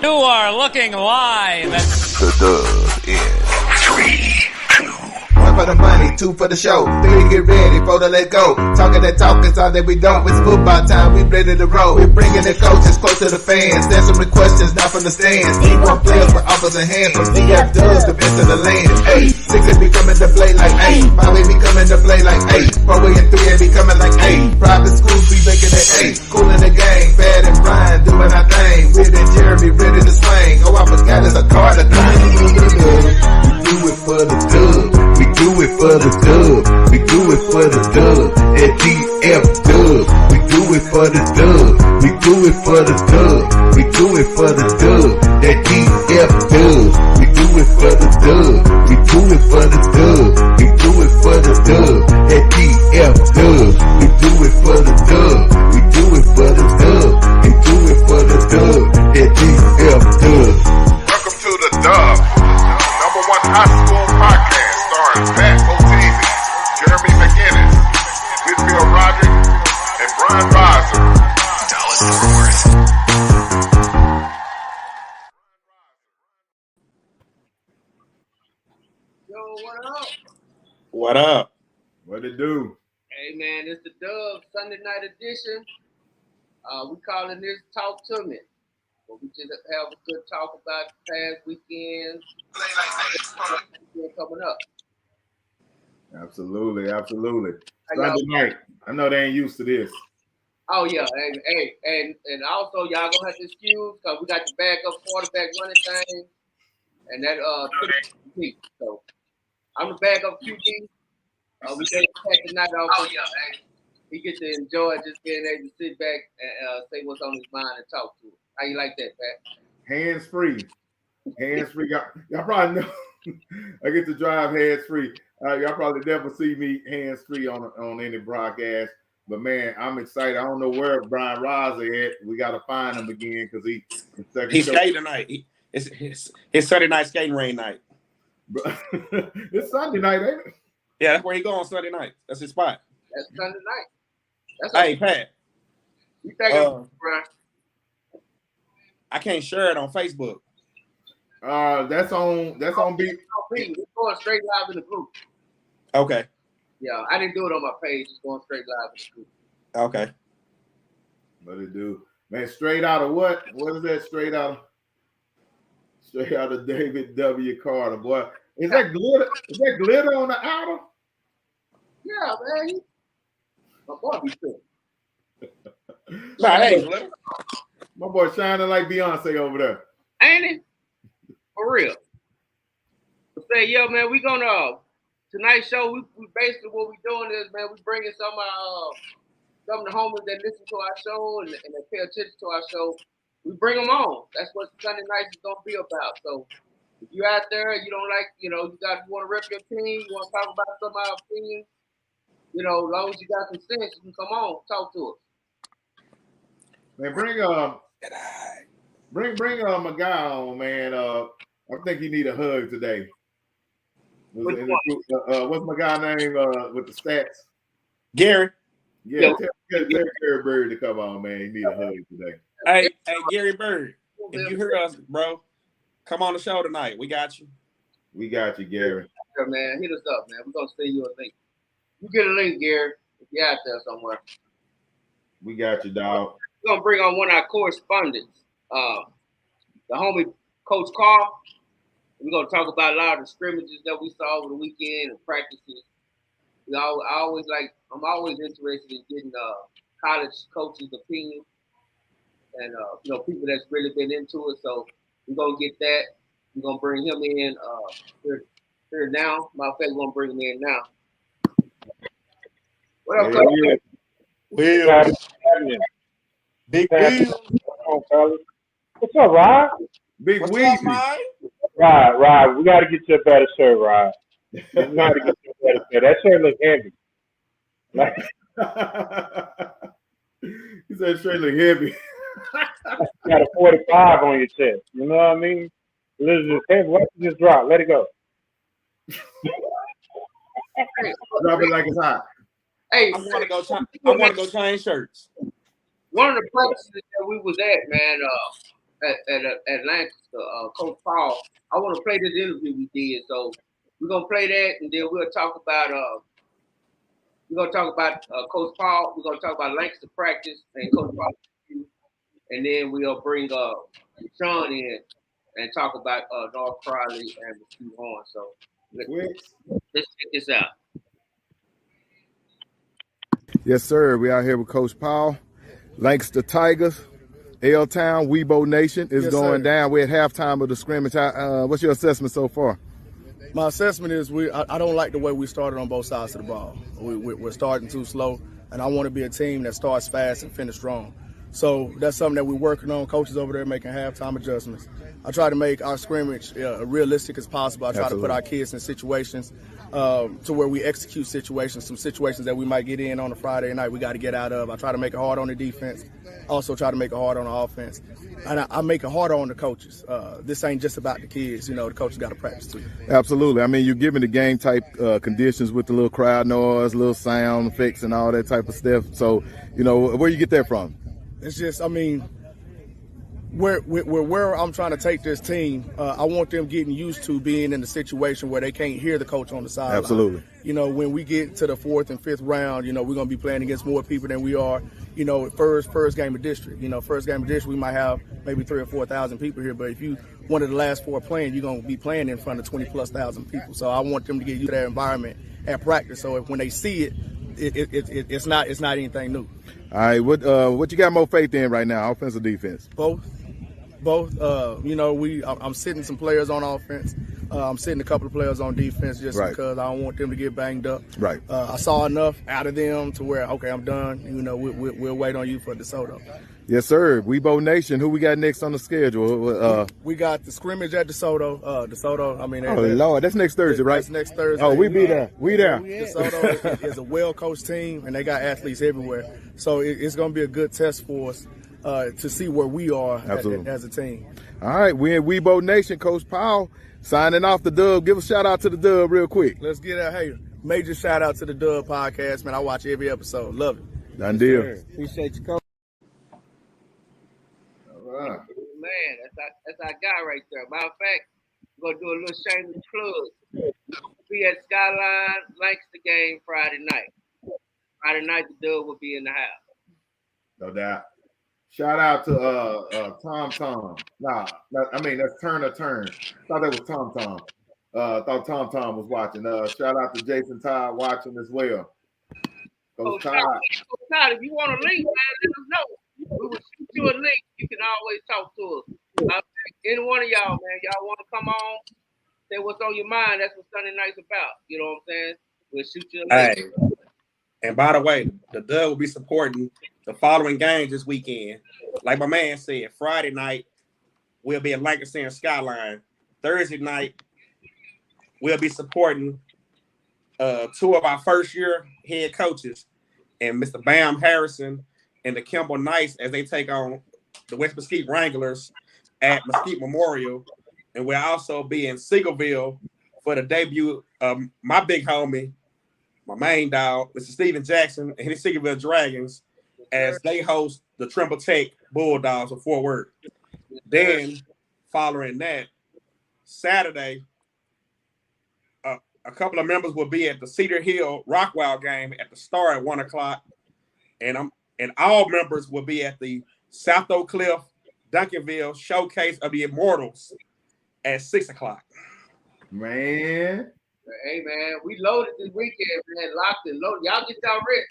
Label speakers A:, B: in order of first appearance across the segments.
A: You are looking live at
B: The Dub in 3, 2.
C: One for the money, two for the show, three get ready, four to let go. Talking that talk is all that we don't. It's football time, we ready to roll. We bringing the coaches close to the fans, answering questions not from the stands. D1 players with offers in hand, from CF Dubs, the best in the land. Hey, 6 be coming to play like 8, 5 be coming to play like 8, 4 and 3 be coming like 8. Private schools be making it 8, cool in the gang, Bad and Brian doing our thing. Weird and Jeremy ready to swing. Oh, I forgot it's a card to thing. We do it for the dub. We do it for the dub. We do it for the dub. At DF Dub. We do it for the dub. We do it for the dub. We do it for the dub. At DF Dub. We do it for the dub. We do it for the dub. We do it for the dub. At DF Dub. We do it for the dub. We do it for the dub. We do it for the dub. At DF Dub.
D: Welcome to the Dub, #1 high school podcast starring Pat O'Teasy, Jeremy McGinnis, Whitfield Roderick, and Brian Riser.
B: Dallas Fort Worth.
E: Yo, what up?
F: What up?
C: What it do?
E: Hey, man, it's the Dub Sunday night edition. We calling this Talk to Me. Where we just have a good talk about the past weekend coming up.
C: Absolutely.
E: Hey,
C: Sunday night. I know they ain't used to this.
E: Oh, yeah. And also, y'all gonna have to excuse because we got the backup quarterback running thing. And that, so I'm the backup QB. We take the night off. Oh, yeah, man. He gets to enjoy just being able to sit back and say what's on his mind and talk to it. How you like that, Pat?
C: Hands free. Y'all probably know I get to drive hands free. Y'all probably never see me hands free on any broadcast. But man, I'm excited. I don't know where Brian Riser at. We got to find him again because
F: He's skating tonight. It's Sunday night skating rain night.
C: It's Sunday night, ain't it?
F: Yeah, that's where he go on Sunday night. That's his spot.
E: That's Sunday night.
F: Hey, Pat.
E: You think Brian?
F: I can't share it on Facebook.
C: That's on beat.
E: It's going straight live in the group.
F: Okay.
E: Yeah, I didn't do it on my page. It's going straight live in the group.
F: Okay.
C: What it do? Man, straight out of what? What is that straight out of? Straight out of David W. Carter, boy. Is that glitter? Is that glitter on the outer?
E: Yeah, man. My boy be cool.
F: Nah, that ain't glitter.
C: My boy shining like Beyonce over there.
E: Ain't it? For real. Say, yo, man, we gonna tonight's show. We basically what we doing is, man, we bringing some of the homies that listen to our show and they pay attention to our show. We bring them on. That's what Sunday nights is gonna be about. So if you out there, you don't like, you want to rep your team, you want to talk about some of our opinions, as long as you got some sense, you can come on, talk to us.
C: Man, bring my guy on, man. I think he need a hug today. What's my guy name with the stats?
F: Gary.
C: Yeah, tell Gary Bird to come on, man. He need a hug today.
F: Hey, Gary Bird. If you hear us, bro, come on the show tonight. We got you.
C: We got you, Gary.
E: Yeah, man, hit us up, man. We're gonna send you a link. You get a link, Gary, if you're out there somewhere.
C: We got you, dog.
E: We're gonna bring on one of our correspondents, the homie Coach Carl. We're gonna talk about a lot of the scrimmages that we saw over the weekend and practices. I'm always interested in getting college coaches' opinion and people that's really been into it. So we're gonna get that. We're gonna bring him in here now. Matter of fact, we're gonna bring him in now. What up, Coach?
F: Will. Big Will.
G: What's up, Rod?
C: Big Weezy.
G: Rod, we got to get you a better shirt, Rod. We got to get you a better shirt. That shirt looks heavy.
C: He said shirt look heavy.
G: You got a 45 on your chest. You know what I mean? Elizabeth, hey, what just drop? Let it go.
C: Drop it like it's hot.
E: Hey,
F: I want to go change shirts.
E: One of the practices that we was at, man, at Lancaster, Coach Paul. I want to play this interview we did, so we're gonna play that, and then we'll talk about Coach Paul. We're gonna talk about Lancaster practice and Coach Paul, and then we'll bring Sean in and talk about North Crowley and Mesquite Horn. So let's check this out.
H: Yes, sir. We out here with Coach Paul, Lancaster Tigers, L-Town, Weibo Nation is going down. We're at halftime of the scrimmage. What's your assessment so far?
I: My assessment is I don't like the way we started on both sides of the ball. We're starting too slow, and I want to be a team that starts fast and finish strong. So that's something that we're working on. Coaches over there making halftime adjustments. I try to make our scrimmage realistic as possible. I try to put our kids in situations to where we execute situations, some situations that we might get in on a Friday night we got to get out of. I try to make it hard on the defense. Also try to make it hard on the offense. And I make it harder on the coaches. This ain't just about the kids. The coaches got to practice too.
H: Absolutely. I mean, you're given the game type conditions with the little crowd noise, little sound effects and all that type of stuff. So, where you get that from?
I: It's just, where I'm trying to take this team, I want them getting used to being in the situation where they can't hear the coach on the sideline.
H: Absolutely.
I: When we get to the 4th and 5th round, we're going to be playing against more people than we are, first game of district. First game of district, we might have maybe 3,000 or 4,000 people here, but if you one of the last 4 playing, you're going to be playing in front of 20,000+ people. So I want them to get used to that environment at practice. So when they see it, it's not anything new.
H: All right, what you got more faith in right now, offense or defense?
I: Both. I'm sitting some players on offense. I'm sitting a couple of players on defense just because I don't want them to get banged up.
H: Right.
I: I saw enough out of them to where, okay, I'm done. We'll wait on you for DeSoto.
H: Yes, sir. Weibo Nation. Who we got next on the schedule?
I: We got the scrimmage at DeSoto.
H: Lord, that's next Thursday, right?
I: That's next Thursday.
H: Oh, we be there. We there.
I: DeSoto is a well-coached team, and they got athletes everywhere. So it's going to be a good test for us to see where we are as a team.
H: All right, we in Weibo Nation. Coach Powell signing off the Dub. Give a shout out to the Dub real quick.
I: Let's get a major shout out to the Dub podcast, man. I watch every episode. Love it.
H: Done deal.
I: Appreciate you, Coach.
E: Man, that's our guy right there. Matter of fact, we're gonna do a little shameless plug. We'll be at Skyline Lancaster game Friday night. Friday night, the Dub will be in the house.
C: No doubt. Shout out to Tom Tom. That's Turn. Thought that was Tom Tom. Thought Tom Tom was watching. Shout out to Jason Todd watching as well. Coach Todd.
E: If you want a link, man, let us know. We will shoot you a link. You can always talk to us. Any one of y'all, man, y'all want to come on, say what's on your mind. That's what Sunday night's about. You know what I'm saying? We'll shoot you a link.
F: Hey, and by the way, the Dub will be supporting the following games this weekend. Like my man said, Friday night, we'll be at Lancaster and Skyline. Thursday night, we'll be supporting 2 of our first-year head coaches, and Mr. Bam Harrison and the Kimball Knights as they take on the West Mesquite Wranglers at Mesquite Memorial. And we'll also be in Seagoville for the debut of my big homie, my main dog, Mr. Steven Jackson, and his Seagoville Dragons as they host the Trimble Tech Bulldogs of Fort Worth. Then, following that, Saturday, a couple of members will be at the Cedar Hill Rockwell game at the Star at 1 o'clock. And all members will be at the South Oak Cliff Duncanville Showcase of the Immortals at 6 o'clock.
C: Man.
E: Hey, man, we loaded this weekend, man. Locked and loaded. Y'all get y'all ready.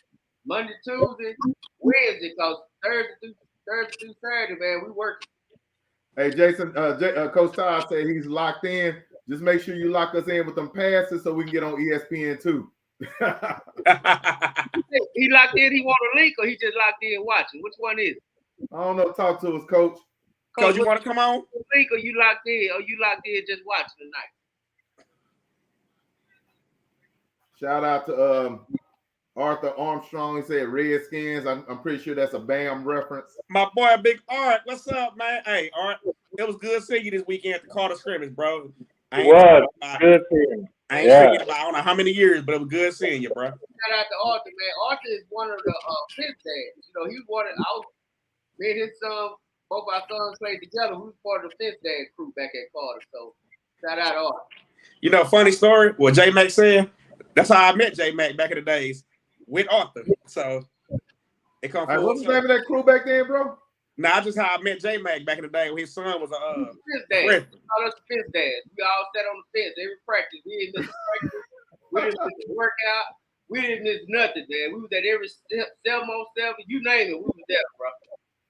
E: Monday, Tuesday, Wednesday, because Thursday through Saturday, man, we working.
C: Hey, Jason, Coach Todd said he's locked in. Just make sure you lock us in with them passes so we can get on ESPN too.
E: He locked in, he want a link, or he just locked in watching? Which one is it?
C: I don't know. Talk to us, Coach.
F: Coach, you want to come on?
E: Link, or you locked in just watching tonight?
C: Shout out to Arthur Armstrong. He said Redskins. I'm pretty sure that's a BAM reference.
F: My boy, Big Art. What's up, man? Hey, Art, it was good seeing you this weekend at the Carter scrimmage, bro.
G: Good seeing you.
F: I ain't seen you about I don't know how many years, but it was good seeing you, bro.
E: Shout out to Arthur, man. Arthur is one of the Pitt dads. He was one of me and his son both our sons played together. We was part of the Fence Dad crew back at Carter. So shout out Arthur.
F: You know, funny story. What J Mac said. That's how I met J Mac back in the days with Arthur. So it come.
H: Right, what's the name of that crew back then, bro?
F: Nah, just how I met J Mac back in the day when his son was a
E: Fence Dad. We call us the Fence Dads. We all sat on the fence every practice. We didn't miss practice. We didn't miss the workout. We didn't miss nothing, man. We was at every 7-on-7. You name it, we was there, bro.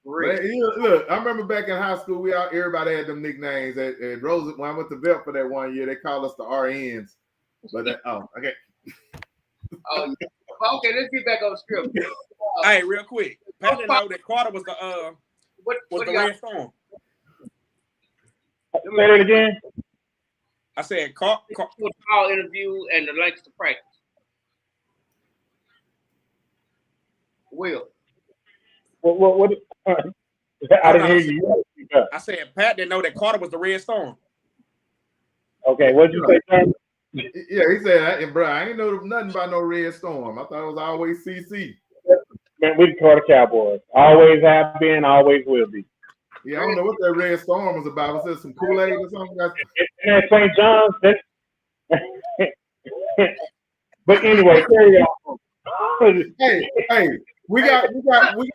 H: Man, look, I remember back in high school, everybody had them nicknames. At Rosa, when I went to Velt for that 1 year, they called us the RNs. But okay.
E: Oh, yeah. Okay, let's get back on the script.
F: Hey, real quick. Pat didn't know that Carter was the Red Storm.
G: Say that again.
F: I said
E: Paul interview and the lengths to practice. Will.
G: What I didn't hear you.
F: I said Pat didn't know that Carter was the Red Storm.
G: Okay, what did you say, Tom?
H: Yeah, he said, bro, I ain't know nothing about no Red Storm. I thought it was always CC.
G: Man, we the Carter Cowboys. Always have been, always will be.
H: Yeah, I don't know what that Red Storm was about. Was it some Kool-Aid or something?
G: At St. John's. But anyway, carry on.
H: Hey, we got off track. We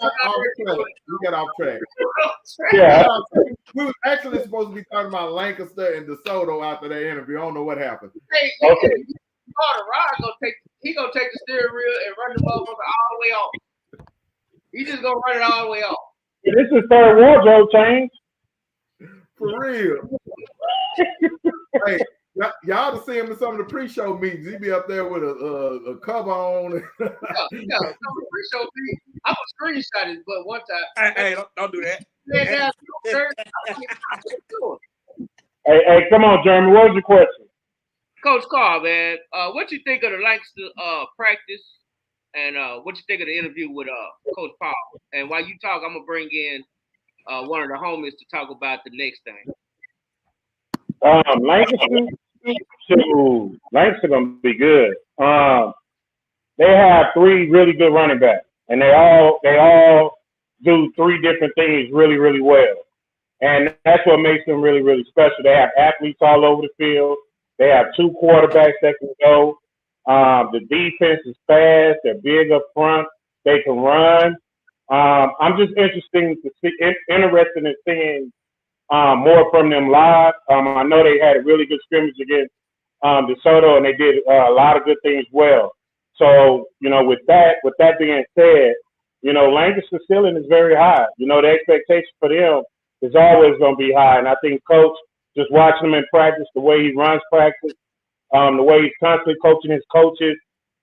H: got off track.
G: Yeah.
H: We was actually supposed to be talking about Lancaster and DeSoto after that interview. I don't know what happened.
E: Hey,
G: okay.
E: Rod gonna take the steering wheel and run the motherfucker all the way off. He just gonna run it all the way off.
G: This is third wardrobe change.
H: For real. Hey, y'all to see him in some of the pre-show meetings. He be up there with a cover on.
E: yeah, some of the pre-show meetings. I'm gonna screenshot it, but one time.
F: Hey, don't do that.
G: Hey, come on, Jeremy. What was your question?
E: Coach Carr, man, what you think of the Lancaster practice, and what you think of the interview with Coach Paul? And while you talk, I'm gonna bring in one of the homies to talk about the next thing.
G: Lancaster gonna be good. They have 3 really good running backs, and they all do 3 different things really, really well. And that's what makes them really, really special. They have athletes all over the field. They have 2 quarterbacks that can go. The defense is fast. They're big up front. They can run. I'm just interested in seeing more from them live. I know they had a really good scrimmage against DeSoto, and they did a lot of good things well. So, you know, with that being said, you know, Lancaster's ceiling is very high. You know, the expectation for them is always going to be high. And I think Coach, just watching him in practice, the way he runs practice, the way he's constantly coaching his coaches,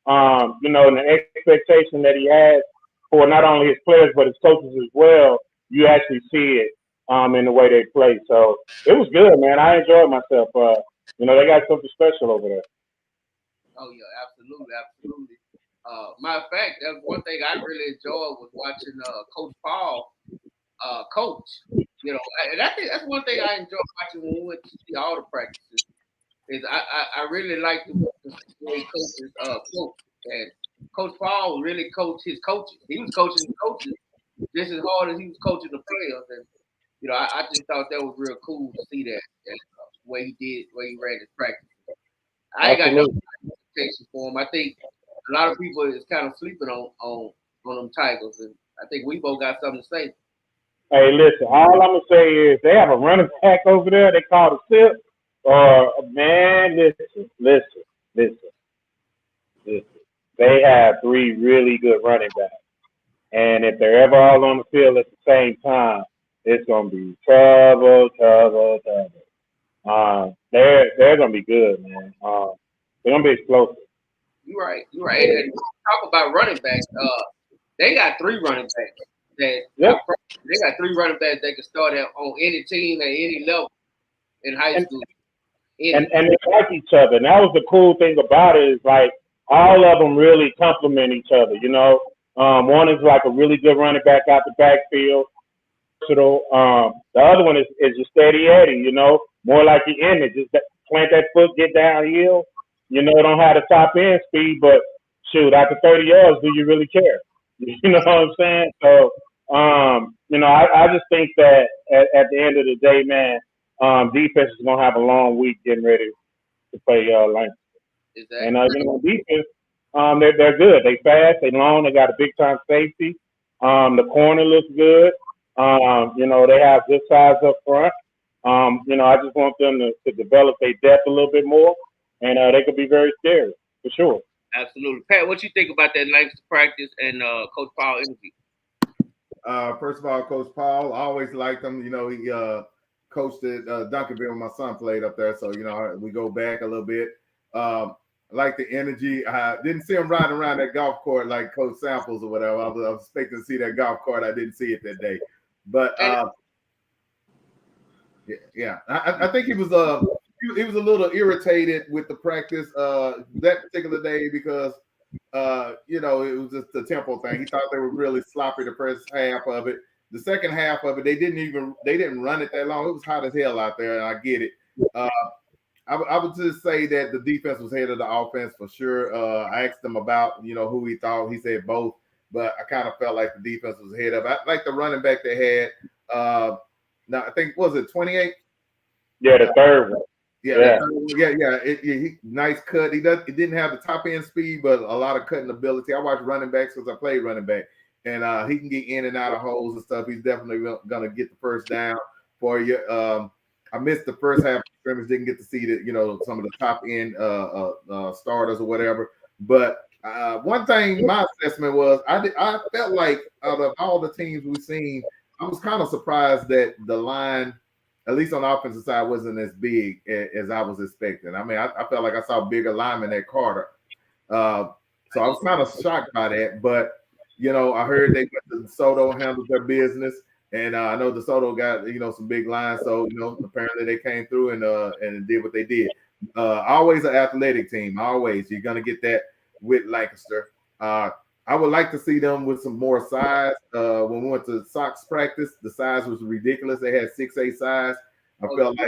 G: you know, and the expectation that he has for not only his players but his coaches as well, you actually see it in the way they play. So it was good, man. I enjoyed myself. You know, they got something special over there.
E: Oh yeah, absolutely. Matter of fact, that's one thing I really enjoyed was watching Coach Paul coach. You know, and I think that's one thing I enjoyed watching when we went to see all the practices. Is I really like the way coaches coach, and Coach Paul really coached his coaches. He was coaching his coaches just as hard as he was coaching the players, and you know, I just thought that was real cool to see that way he ran his practice. I ain't got no expectations for him. I think a lot of people is kind of sleeping on them Tigers, and I think we both got something to say.
G: Hey, listen, all I'm gonna say is they have a running back over there. They call it SIP. Man, listen. They have 3 really good running backs, and if they're ever all on the field at the same time, it's gonna be trouble. They're gonna be good, man. They're gonna be explosive.
E: You're right. And talk about running backs. They got 3 running backs they got 3 running backs that can start on any team at any level in high school.
G: And they like each other. And that was the cool thing about it is like all of them really complement each other. You know, one is like a really good running back out the backfield. The other one is a steady Eddie. You know, more like the image, just plant that foot, get downhill. You know, don't have the top end speed, but shoot, after 30 yards, do you really care? You know what I'm saying? So I just think that at the end of the day, man, defense is gonna have a long week getting ready to play Lancaster.
E: Exactly.
G: And defense, they're good. They fast, they long, they got a big time safety. The corner looks good. They have good size up front. I just want them to develop their depth a little bit more, and they could be very scary for sure.
E: Absolutely. Pat, what you think about that Lancaster practice and Coach Paul interview?
H: First of all, Coach Paul, I always liked him. He coached at Duncanville. My son played up there, so we go back a little bit. I like the energy. I didn't see him riding around that golf court like Coach Samples or whatever. I was expecting to see that golf cart. I didn't see it that day, but yeah. I think he was a little irritated with the practice that particular day because it was just the tempo thing. He thought they were really sloppy the first half of it. The second half of it, they didn't run it that long. It was hot as hell out there, and I get it. I would just say that the defense was ahead of the offense for sure. I asked him about who he thought. He said both, but I kind of felt like the defense was ahead of it. I like the running back they had. Now I think was it 28?
G: Yeah, the third one.
H: Yeah. Nice cut. He didn't have the top end speed, but a lot of cutting ability. I watched running backs because I played running back, and he can get in and out of holes and stuff. He's definitely gonna get the first down for you. I missed the first half of the scrimmage. Didn't get to see some of the top end starters or whatever. But one thing my assessment was I felt like out of all the teams we've seen, I was kind of surprised that the line, at least on the offensive side, wasn't as big as I was expecting. I mean, I felt like I saw bigger linemen at Carter. So I was kind of shocked by that. But, I heard they went to DeSoto, handled their business. And I know DeSoto got, some big lines. So, apparently they came through and did what they did. Always an athletic team. Always. You're going to get that with Lancaster. I would like to see them with some more size. When we went to Sox practice, the size was ridiculous. They had 6'8" size. I felt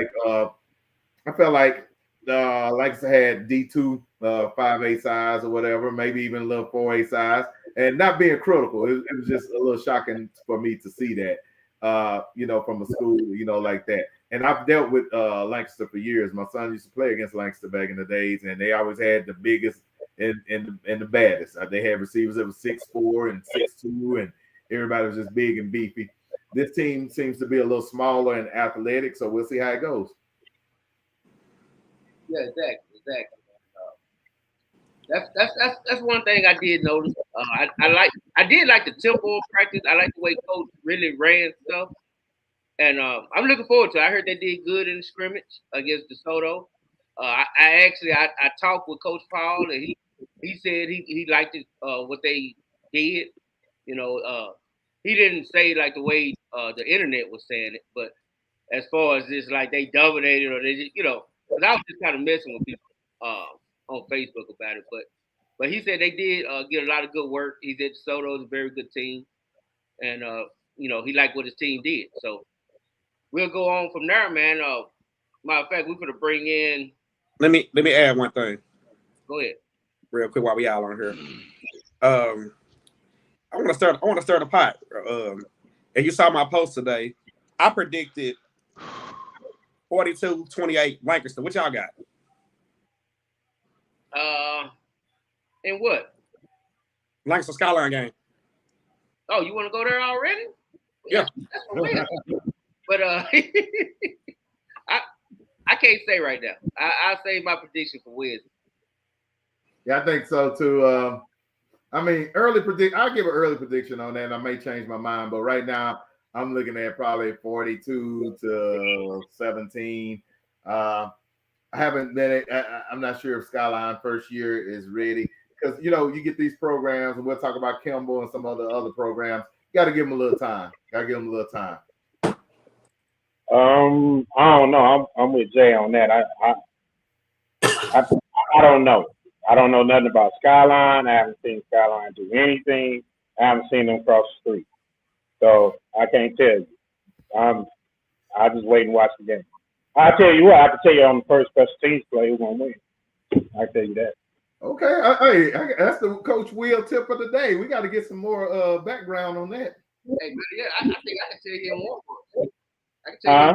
H: like Lancaster had D2 5'8" size or whatever, maybe even a little 4'8" size. And not being critical, it was just a little shocking for me to see that, from a school, like that. And I've dealt with Lancaster for years. My son used to play against Lancaster back in the days, and they always had the biggest and the baddest. They had receivers that was 6'4" and 6'2", and everybody was just big and beefy. This team seems to be a little smaller and athletic, so we'll see how it goes.
E: Yeah, exactly. That's one thing I did notice. I did like the tempo of practice. I like the way Coach really ran stuff, and I'm looking forward to it. I heard they did good in the scrimmage against DeSoto. I talked with Coach Paul, and he said he liked it, what they did. He didn't say like the way the internet was saying it, but as far as this, like they dominated or they just, because I was just kind of messing with people on Facebook about it, but he said they did get a lot of good work. He said DeSoto is a very good team, and he liked what his team did. So we'll go on from there, man. Matter of fact, we could bring in.
F: Let me add one thing.
E: Go ahead.
F: Real quick while we all on here. I want to start a pot. And you saw my post today. I predicted 42-28 Lancaster. What y'all got?
E: And what?
F: Lancaster Skyline game.
E: Oh, you want to go there already?
F: Yeah.
E: That's a win. But I can't say right now. I'll save my prediction for Wednesday.
H: Yeah, I think so too. I'll give an early prediction on that, and I may change my mind. But right now, I'm looking at probably 42-17. I haven't been. I'm not sure if Skyline first year is ready because you get these programs, and we'll talk about Kimball and some other programs. You got to give them a little time. I
G: don't know. I'm with Jay on that. I don't know. I don't know nothing about Skyline. I haven't seen Skyline do anything. I haven't seen them cross the street. So I can't tell you. I'll just wait and watch the game. I'll tell you what, I can tell you on the first special teams play who's going to win. I tell you that.
H: Okay. Hey, that's the Coach Will tip of the day. We got to get some more background on that.
E: Hey, man, yeah, I think I can tell you in one word. I can tell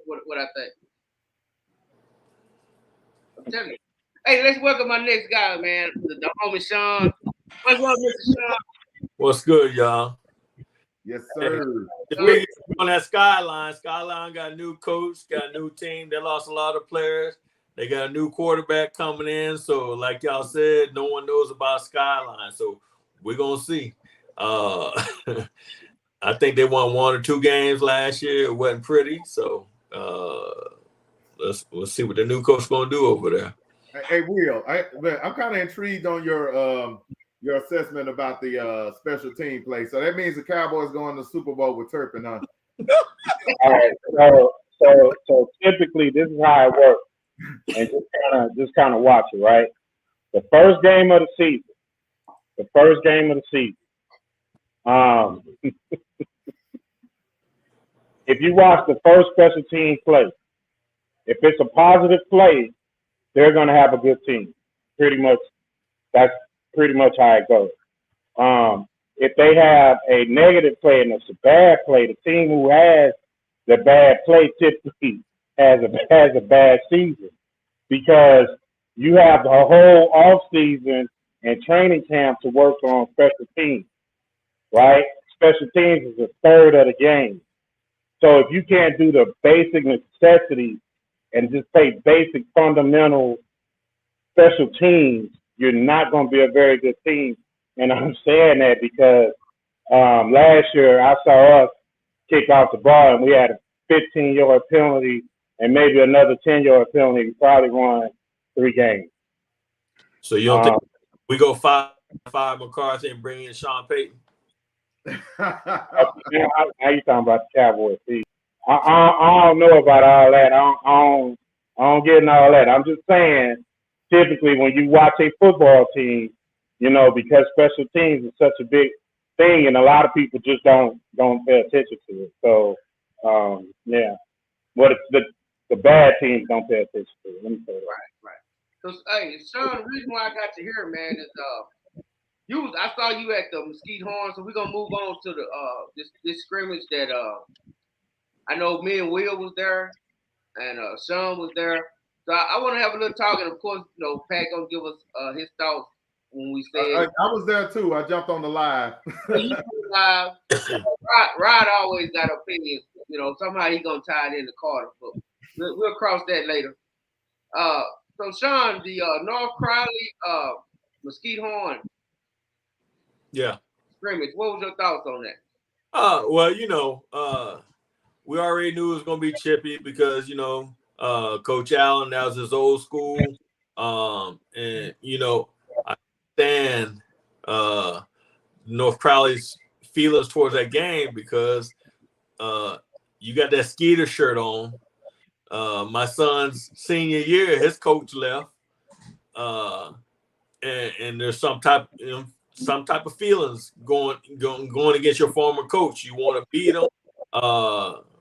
E: you what I think. I'm telling you. Hey, let's welcome my next guy, man. The homie Sean. What's up, Mr. Sean?
J: What's good, y'all?
H: Yes, sir.
J: Hey, on that Skyline got a new coach, got a new team. They lost a lot of players. They got a new quarterback coming in. So, like y'all said, no one knows about Skyline. So we're gonna see. I think they won 1 or 2 games last year. It wasn't pretty. So let's see what the new coach gonna do over there.
H: Hey, Will, I'm kind of intrigued on your assessment about the special team play. So that means the Cowboys going to the Super Bowl with Turpin, huh?
G: All right. So typically this is how it works, and just kind of watch it, right? The first game of the season. If you watch the first special team play, if it's a positive play, they're going to have a good team. Pretty much, that's pretty much how it goes. If they have a negative play and it's a bad play, the team who has the bad play typically has a bad season, because you have the whole off season and training camp to work on special teams, right? Special teams is a third of the game. So if you can't do the basic necessities and just play basic fundamental special teams, you're not going to be a very good team. And I'm saying that because last year I saw us kick off the ball and we had a 15-yard penalty and maybe another 10-yard penalty. We probably won 3 games.
J: So you don't think we go 5 McCarthy and bring in Sean Payton?
G: Now you talking about the Cowboys? See, I don't know about all that. I don't get in all that. I'm just saying, typically when you watch a football team, you know, because special teams is such a big thing, and a lot of people just don't pay attention to it. So, yeah, what the bad teams don't pay attention to it. Let me say that.
E: Right. So, hey, Sean, the reason why I got you here, man, is I saw you at the Mesquite Horn, so we're gonna move on to the this scrimmage that I know me and Will was there, and Sean was there. So I want to have a little talk, and of course, you know, Pat gonna give us his thoughts when we said.
H: I was there too. I jumped on the live.
E: Live. Rod always got opinions. You know, somehow he gonna tie it in the Carter, but we'll cross that later. So Sean, the North Crowley Mesquite Horn.
J: Yeah.
E: Scrimmage. What was your thoughts on that?
J: Well, you know, we already knew it was gonna be chippy because, you know, Coach Allen, that was his old school. And you know, I understand North Crowley's feelings towards that game because you got that Skeeter shirt on. My son's senior year, his coach left. And there's some type of feelings going against your former coach. You want to beat him,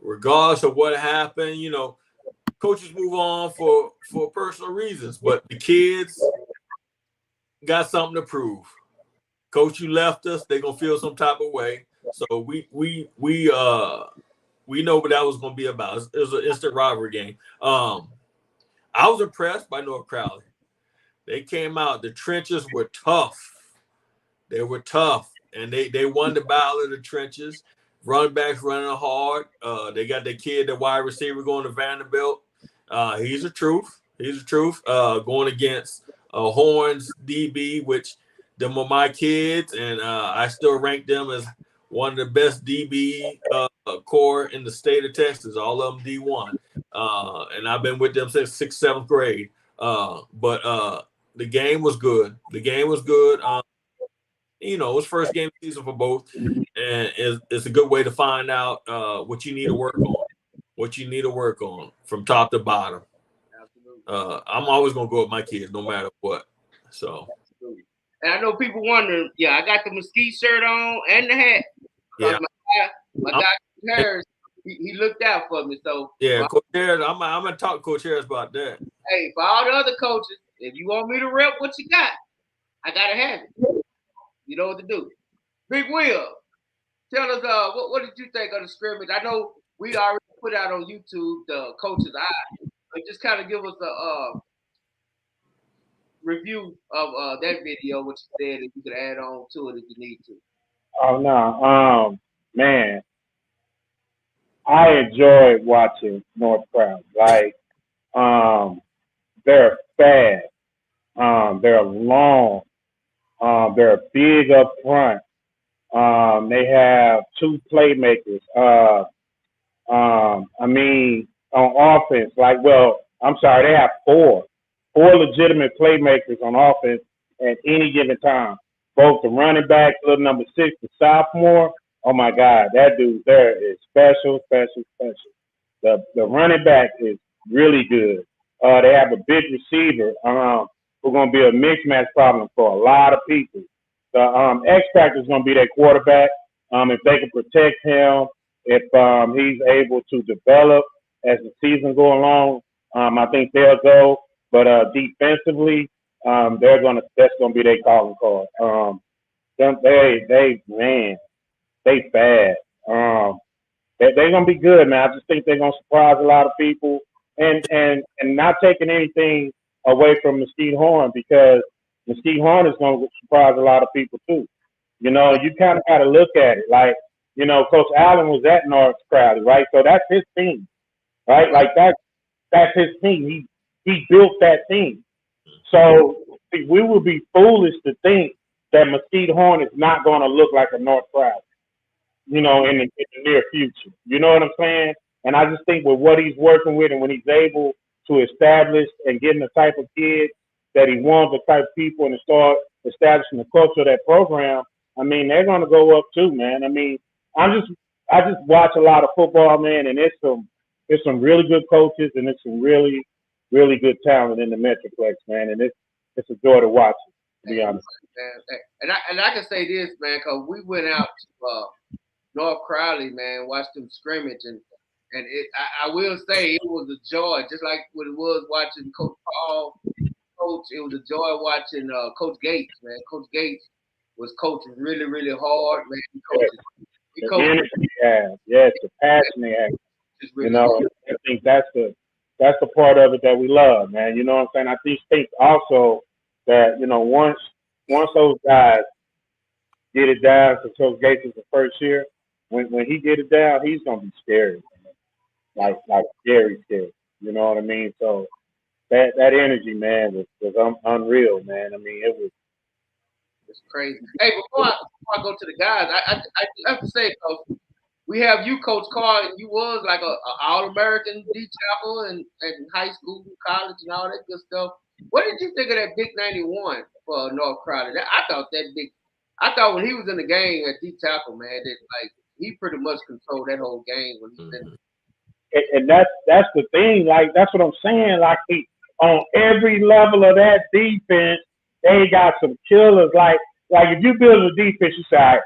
J: regardless of what happened. You know, coaches move on for personal reasons, but the kids got something to prove. Coach, you left us. They're gonna feel some type of way. So we know what that was gonna be about. It was an instant rivalry game. I was impressed by North Crowley. They came out. The trenches were tough. They were tough, and they won the battle of the trenches. Running backs running hard. They got the kid, the wide receiver, going to Vanderbilt. He's the truth. Going against Horns DB, which them are my kids, and I still rank them as one of the best DB core in the state of Texas. All of them D1, and I've been with them since 6th, 7th grade. But the game was good. You know, it was first game of the season for both, and it's a good way to find out what you need to work on. From top to bottom. I'm always gonna go with my kids, no matter what. So.
E: And I know people wondering. Yeah, I got the Mesquite shirt on and the hat.
J: Yeah.
E: My guy Harris, he looked out for me. So.
J: Yeah, Coach Harris. I'm gonna talk to Coach Harris about that.
E: Hey, for all the other coaches, if you want me to rep what you got, I gotta have it. You know what to do. Big Will, tell us what did you think of the scrimmage? I know we already put out on YouTube the coach's eye, but just kind of give us a review of that video, what you said, if you could add on to it if you need to.
G: Oh no, man, I enjoyed watching North Crowley. Like, they're fast, they're long, they're big up front. They have two playmakers. I mean, on offense, they have four legitimate playmakers on offense at any given time. Both the running back, little number 6, the sophomore. Oh my God, that dude there is special. The running back is really good. They have a big receiver who's going to be a mismatch problem for a lot of people. The X factor is going to be their quarterback. If they can protect him, if he's able to develop as the season go along, I think they'll go. But defensively, that's gonna be their calling card. They fast. They're gonna be good, man. I just think they're gonna surprise a lot of people, and not taking anything away from Mesquite Horn, because Mesquite Horn is gonna surprise a lot of people too. You know, you kind of got to look at it like, you know, Coach Allen was at North Crowley, right? So that's his team, right? Like that's his team. He built that team. So we would be foolish to think that Mesquite Horn is not going to look like a North Crowley, you know, in the near future. You know what I'm saying? And I just think with what he's working with, and when he's able to establish and getting the type of kids that he wants, the type of people, and to start establishing the culture of that program, I mean, they're going to go up too, man. I mean, I just watch a lot of football, man, and it's some really good coaches, and it's some really, really good talent in the Metroplex, man, and it's a joy to watch it, to be honest.
E: Man. And I can say this, man, because we went out to North Crowley, man, watched them scrimmage, and I will say it was a joy, just like what it was watching Coach Paul coach. It was a joy watching Coach Gates, man. Coach Gates was coaching really, really hard, man. He coaches. The
G: energy he has, yes, the passion he has. Really, you know, I think that's the part of it that we love, man. You know what I'm saying? I think also that, you know, once those guys get it down, so Coach Gates is the first year, when he get it down, he's gonna be scary, man. Like scary. You know what I mean? So that energy, man, was unreal, man. I mean,
E: it's crazy. Hey, before I go to the guys, I have to say, Coach, we have you, Coach Carr, and you was like a All-American D tackle and high school, college, and all that good stuff. What did you think of that big 91 for North Crowley? I thought when he was in the game at D tackle, man, that like he pretty much controlled that whole game when he was in.
G: And that's the thing. Like, that's what I'm saying. Like, on every level of that defense, they got some killers. Like if you build a defense, you say, I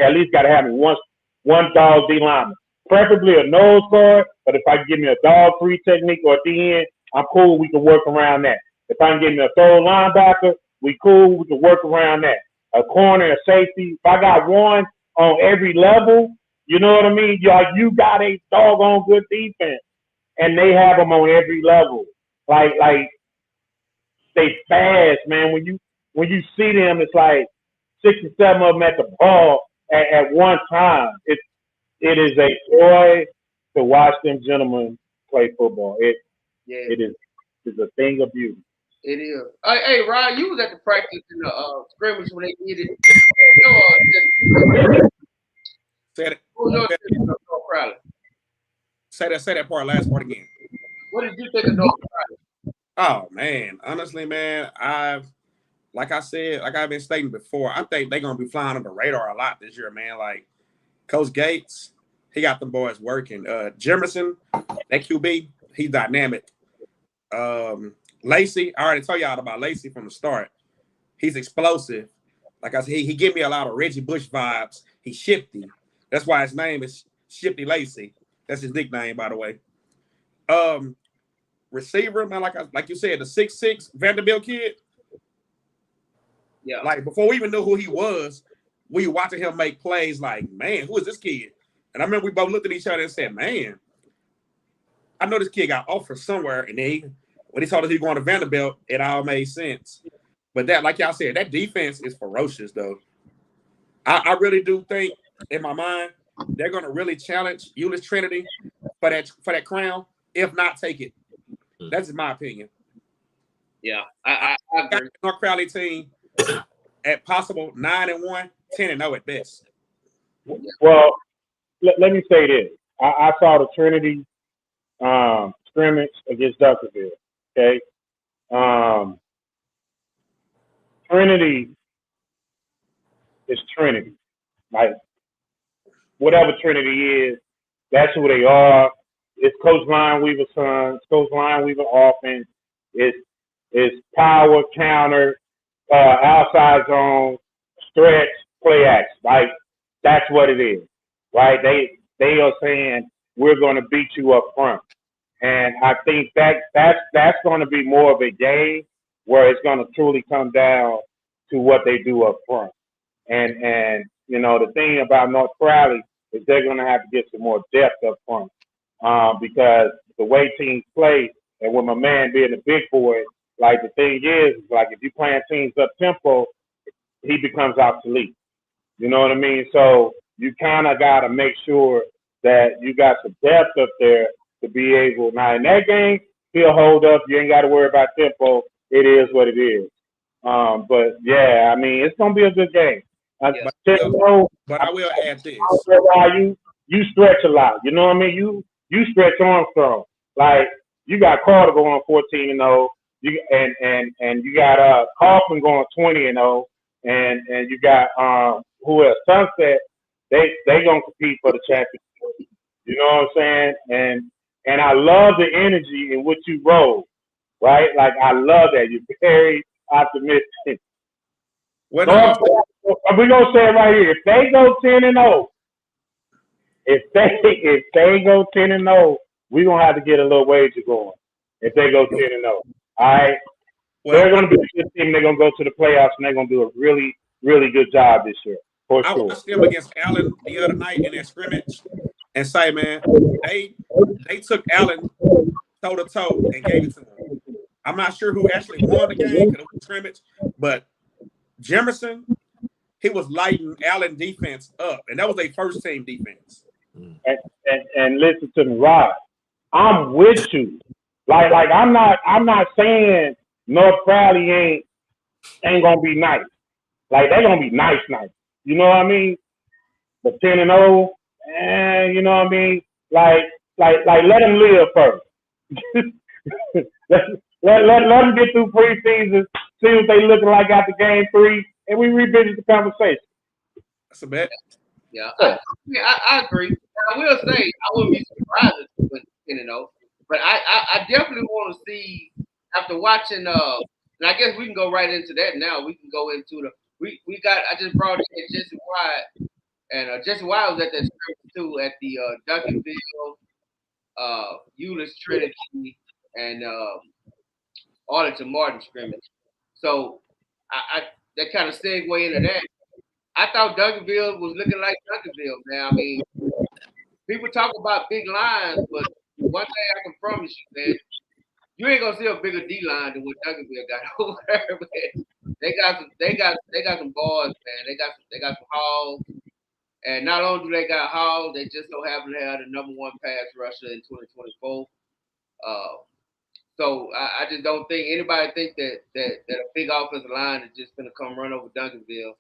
G: at least got to have me one dog D lineman, preferably a nose guard. But if I can give me a dog free technique or DN, I'm cool. We can work around that. If I can get me a third linebacker, we cool. We can work around that. A corner, a safety. If I got one on every level, you know what I mean? You got a doggone good defense, and they have them on every level. Like they fast, man. When you see them, it's like 6 or 7 of them at the ball at one time. It is a joy to watch them gentlemen play football. It is a thing of beauty.
E: It is. Hey, Ryan, you was at the practice in the scrimmage when they did it.
F: Say that last part again.
E: What did you think of North Crowley?
F: Oh man, honestly, man, like I've been stating before, I think they're gonna be flying on the radar a lot this year, man. Like Coach Gates, he got them boys working. Jimerson, that QB, he's dynamic. Lacey, I already told y'all about Lacey from the start. He's explosive. Like I said, he give me a lot of Reggie Bush vibes. He's shifty. That's why his name is Shifty Lacey. That's his nickname, by the way. Receiver, man, like you said, the 6'6" Vanderbilt kid.
E: Yeah.
F: Like before we even knew who he was, we watching him make plays like, man, who is this kid? And I remember we both looked at each other and said, man, I know this kid got offered somewhere. And then when he told us he was going to Vanderbilt, it all made sense. But that, like y'all said, that defense is ferocious, though. I really do think, in my mind, they're going to really challenge Euless Trinity for that crown, if not take it. That's just my opinion.
E: Yeah, I agree.
F: North Crowley team at possible 9-1, 10-0 at best.
G: Well, let me say this. I saw the Trinity scrimmage against Dunkerville. Okay, Trinity is Trinity. Like whatever Trinity is, that's who they are. It's Coach Lion Weaver's son. Coach Lion Weaver offense. It's power, counter, outside zone, stretch, play action. Like that's what it is, right? They are saying we're going to beat you up front, and I think that's going to be more of a game where it's going to truly come down to what they do up front. And you know, the thing about North Crowley is they're going to have to get some more depth up front because the way teams play, and with my man being a big boy, like the thing is, like if you're playing teams up tempo, he becomes obsolete. You know what I mean? So you kind of got to make sure that you got some depth up there to be able. Now in that game, he'll hold up. You ain't got to worry about tempo. It is what it is. But yeah, I mean, it's gonna be a good game.
F: But I will add this.
G: You stretch a lot. You know what I mean? You stretch Armstrong. Like you got Carter going 14-0. And you got Kaufman going 20-0, and you got who else? Sunset. They gonna compete for the championship. You know what I'm saying? And I love the energy in which you roll, right? Like I love that. You're very optimistic. We're gonna say it right here. If they go 10-0, if they go 10-0, we're gonna have to get a little wager going. If they go 10-0. All right. Well, they're going to be a good team. They're going to go to the playoffs, and they're going to do a really, really good job this year. For sure.
F: I watched them against Allen the other night in that scrimmage and say, man, they took Allen toe-to-toe and gave it to them. I'm not sure who actually won the game because it was a scrimmage, but Jemerson, he was lighting Allen defense up, and that was their first-team defense.
G: And listen to me, Rod. I'm with you. Like I'm not saying North Crowley ain't gonna be nice. Like they're gonna be nice. You know what I mean? But 10-0, you know what I mean? Like let them live first. let them get through preseason, see what they looking like after game 3, and we revisit the conversation.
F: That's a bet.
E: Yeah, I agree. I will say I wouldn't be surprised if it was 10-0. But I definitely want to see after watching and I guess we can go right into that now. We can go into I just brought in Jesse Wyatt, and Jesse Wyatt was at that scrimmage too at the Duncanville, Euless Trinity, and Arlington Martin scrimmage. So I that kind of segue into that. I thought Duncanville was looking like Duncanville, man. I mean, people talk about big lines, but one thing I can promise you, man, you ain't gonna see a bigger D line than what Duncanville got over there, man. They got some balls, man. They got some hauls, and not only do they got hauls, they just so happen to have the #1 pass rusher in 2024. So I just don't think anybody think that a big offensive line is just gonna come run over Duncanville.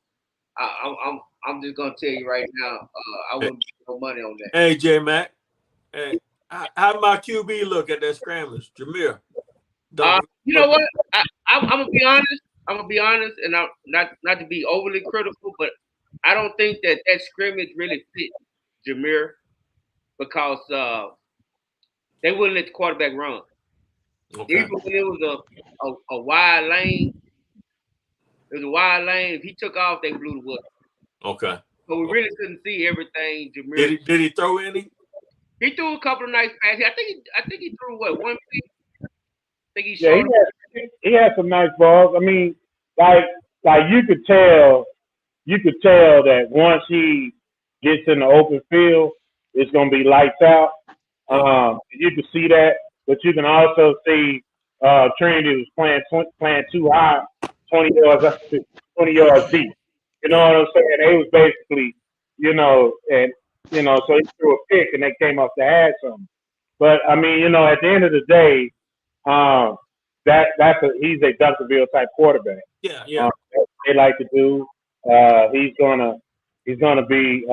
E: I'm just gonna tell you right now, I wouldn't put no money on that.
J: Hey, J Mac. Hey. How did my QB look at that scramblers, Jameer?
E: You know what? I'm gonna be honest, and I'm not to be overly critical, but I don't think that scrimmage really fit Jameer because they wouldn't let the quarterback run. Okay. Even when it was a wide lane, if he took off, they blew the whistle.
J: Okay.
E: So we really couldn't see everything. Jameer
J: did he throw any?
E: He threw a couple of nice passes. I think he threw one pick. I think
G: he had some nice balls. I mean, like you could tell you could tell that once he gets in the open field, it's going to be lights out. You can see that, but you can also see Trinity was playing too high, 20 yards deep. You know what I'm saying? They was basically, so he threw a pick and they came up to add something. But I mean, at the end of the day, he's a Duncanville type quarterback.
J: Yeah.
G: They like to do. He's gonna be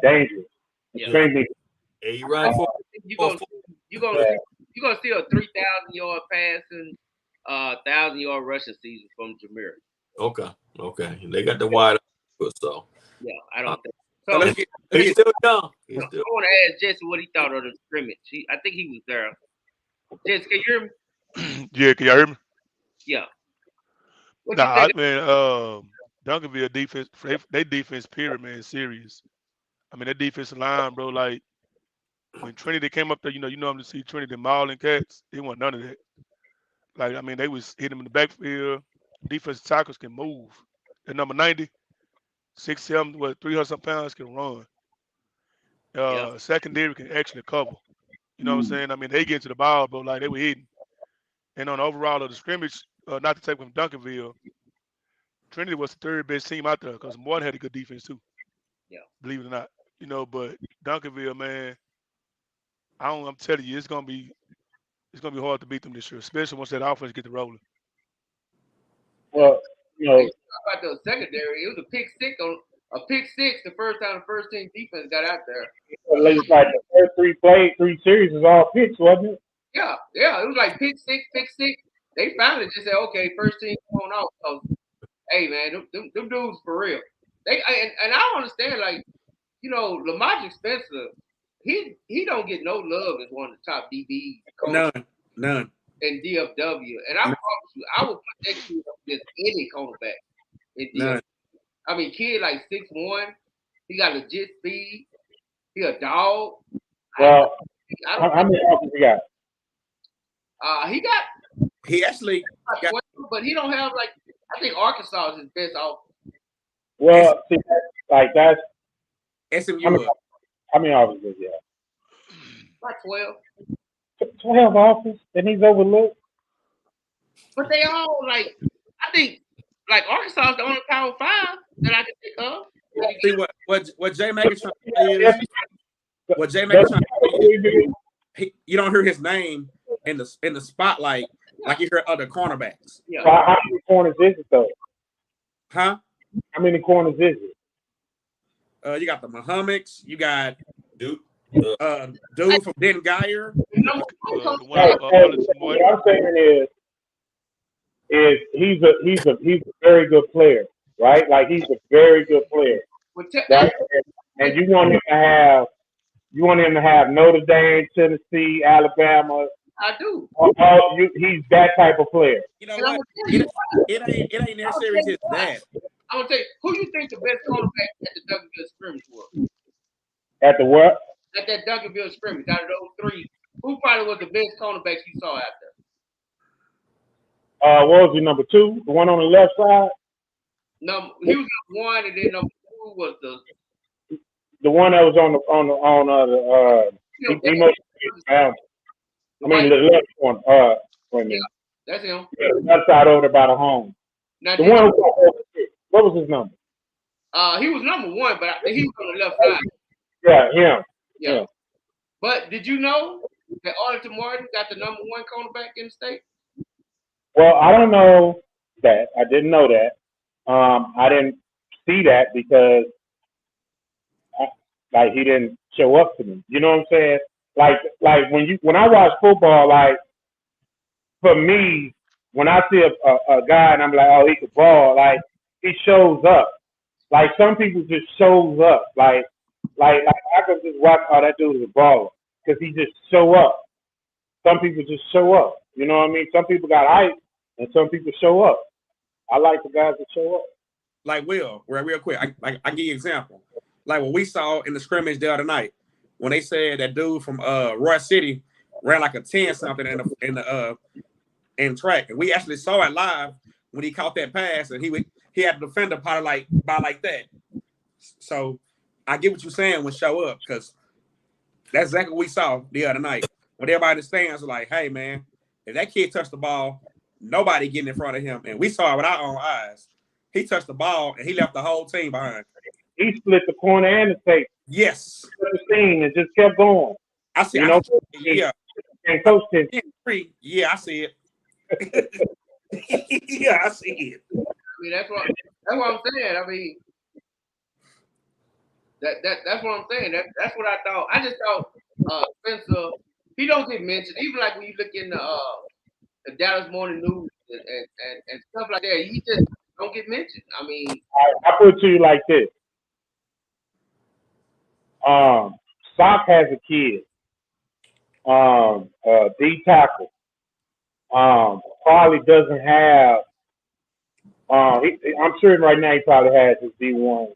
G: dangerous. Extremely.
J: Yeah, you right for
E: you're gonna see a 3,000-yard passing, 1,000-yard rushing season from Jameer.
J: Okay. They got the wide open, so
E: yeah, I don't think
J: so. He's still young.
E: I want to ask Jesse what he thought of the scrimmage. I think he was there. Jesse, can you hear me?
K: Yeah, can y'all hear me?
E: Yeah.
K: I mean, Duncanville defense, they defense period, man, is serious. I mean, that defensive line, bro, like when Trinity came up there, you normally see Trinity mauling cats. It wasn't none of that. Like, I mean, they was hitting them in the backfield. Defensive tackles can move. At number 90, 6'7", 300-something pounds can run. Secondary can actually cover. You know what I'm saying? I mean, they get to the ball, bro, like they were hitting. And on the overall of the scrimmage, not to take from Duncanville, Trinity was the third best team out there because Morton had a good defense too.
E: Yeah.
K: Believe it or not. But Duncanville, man, I'm telling you, it's gonna be hard to beat them this year, especially once that offense get to rolling.
G: Well,
E: about the secondary, it was a pick six the first time the first team defense got out there.
G: It's like the first three series was all picks, wasn't it?
E: Yeah, it was like pick six. They finally just said, okay, first team going off. So, hey man, them dudes for real. And I don't understand, like, Lamarcus Spencer, he don't get no love as one of the top DBs.
F: None.
E: In DFW, and I promise you, I would put that kid up against any cornerback in DFW. I mean, kid like 6'1", he got legit speed. He a dog.
G: Well, how many offers he got?
E: He
F: actually got,
E: but he don't have I think Arkansas is his best offense.
G: Well, see, that's
F: SMU.
G: How many offers does he have?
E: Like 12.
G: 12 offers, and he's overlooked.
E: But they all I think Arkansas is the only Power 5 that I can think of.
F: See what Jay Mack trying to say is what Jay Mack trying to say is you don't hear his name in the spotlight like you hear other cornerbacks.
E: Yeah.
G: How many corners is it though?
F: Huh?
G: How many corners is it?
F: You got the Muhammad's, you got dude from Denton Geyer.
G: What I'm saying is he's a very good player, right? Like he's a very good player. Right? And you want him to have Notre Dame, Tennessee, Alabama.
E: I do.
G: He's that type of player.
F: You know what? It ain't necessarily his dad.
E: I'm gonna tell you, who you think the best cornerback at the Duncanville scrimmage was?
G: At the what?
E: At that Duncanville scrimmage, out of those three, who probably was the best cornerbacks you saw out there?
G: What was he, number 2? The one on the left side?
E: No, he was number 1, and then number 2 was
G: the one that was on the he must be found. I mean the left one. Wait a minute.
E: That's him.
G: Yeah, the left side over by the home.
E: Now,
G: the one what was his number?
E: He was number 1, but he was on the left side.
G: Yeah, him.
E: Yeah. But did you know that Arlington Martin got the number 1 cornerback in the state?
G: Well, I don't know that. I didn't know that. I didn't see that because he didn't show up to me. You know what I'm saying? Like when I watch football, like for me, when I see a guy and I'm like, oh, he could ball, like he shows up. Like some people just shows up. Like I could just watch, oh, that dude is a baller because he just show up. Some people just show up. You know what I mean? Some people got hype and some people show up. I like the guys that show up.
F: Like real quick, I give you an example. Like what we saw in the scrimmage the other night when they said that dude from Roy City ran like a 10-something in track, and we actually saw it live when he caught that pass, and he had a defender probably like that. So I get what you're saying when show up, because that's exactly what we saw the other night. When everybody in the stands was like, hey, man, if that kid touched the ball, nobody getting in front of him. And we saw it with our own eyes. He touched the ball, and he left the whole team behind.
G: He split the corner and the safety.
F: Yes.
G: The scene and just kept going.
F: I see. Yeah.
G: And Coach said,
F: yeah, I see it. Yeah, I see it.
E: I mean, that's what I'm saying. I mean, that's what I'm saying. That's what I thought. I just thought Spencer, he don't get mentioned. Even like when you look in the Dallas Morning News and stuff like that, he just don't get mentioned. I mean,
G: I put it to you like this. Sock has a kid. D tackle. Probably doesn't have. I'm sure right now he probably has his D1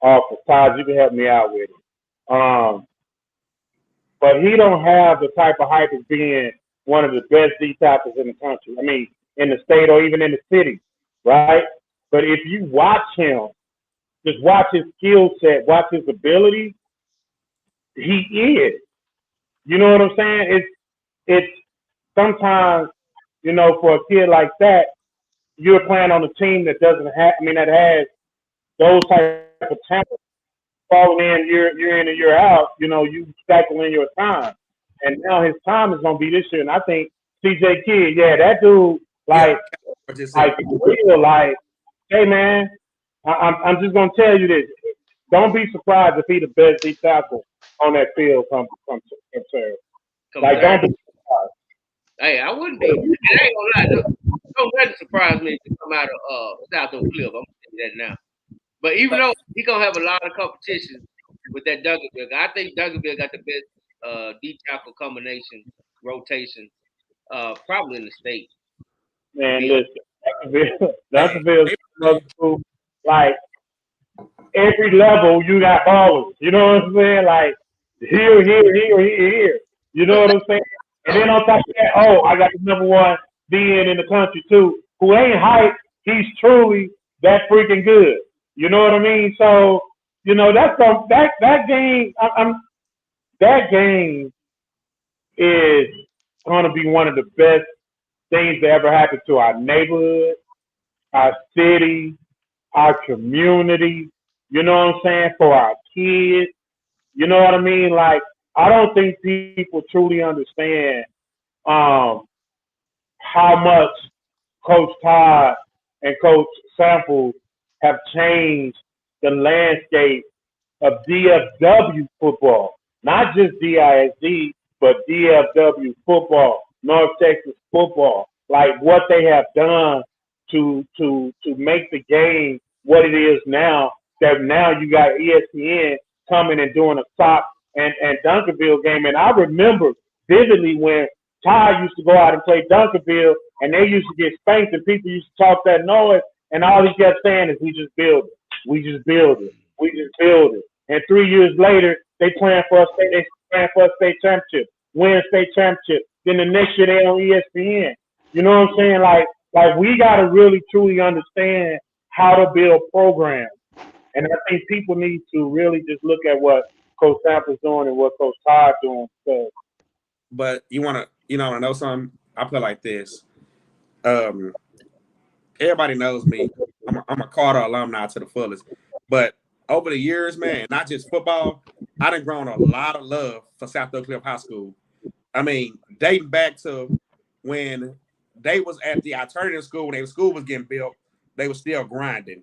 G: offer. Todd, you can help me out with it. But he don't have the type of hype of being one of the best D tackles in the country. I mean, in the state or even in the city, right? But if you watch him, just watch his skill set, watch his ability, he is. You know what I'm saying? It's sometimes, you know, for a kid like that, you're playing on a team that doesn't have, that has those type of talent falling in year in and year out. You know, you cycle in your time. And now his time is going to be this year. And I think CJ Kidd, that dude, hey, man, I'm just going to tell you this. Don't be surprised if he the best D tackle on that field come Saturday. Don't be surprised.
E: Hey, I wouldn't be. I ain't gonna lie. Don't let it surprise me to come out of South Oak Cliff. I'm gonna tell you that now. But even though he's gonna have a lot of competition with that Duncanville guy, I think Duncanville got the best D tackle combination rotation, probably in the state.
G: Man, listen, Duncanville, like every level you got ballers. You know what I'm saying? Like here. You know what I'm saying? And then on top of that, I got the number one DN in the country too, who ain't hype. He's truly that freaking good. You know what I mean? So, you know, that game. That game is going to be one of the best things that ever happened to our neighborhood, our city, our community. You know what I'm saying? For our kids. You know what I mean? Like, I don't think people truly understand how much Coach Todd and Coach Samples have changed the landscape of DFW football. Not just DISD, but DFW football, North Texas football. Like what they have done to make the game what it is now, that now you got ESPN coming and doing a top and Duncanville game. And I remember vividly when Ty used to go out and play Duncanville and they used to get spanked and people used to talk that noise and all he kept saying is, we just build it. We just build it. We just build it. And 3 years later, they playing for a state championship, win state championship. Then the next year they on ESPN. You know what I'm saying? Like we got to really truly understand how to build programs. And I think people need to really just look at what Coach Samples doing and what Coach Todd doing. So.
F: But you want to know something? I play like this. Everybody knows me. I'm a Carter alumni to the fullest. But over the years, man, not just football, I done grown a lot of love for South Oak Cliff High School. I mean, dating back to when they was at the alternative school, when the school was getting built, they were still grinding.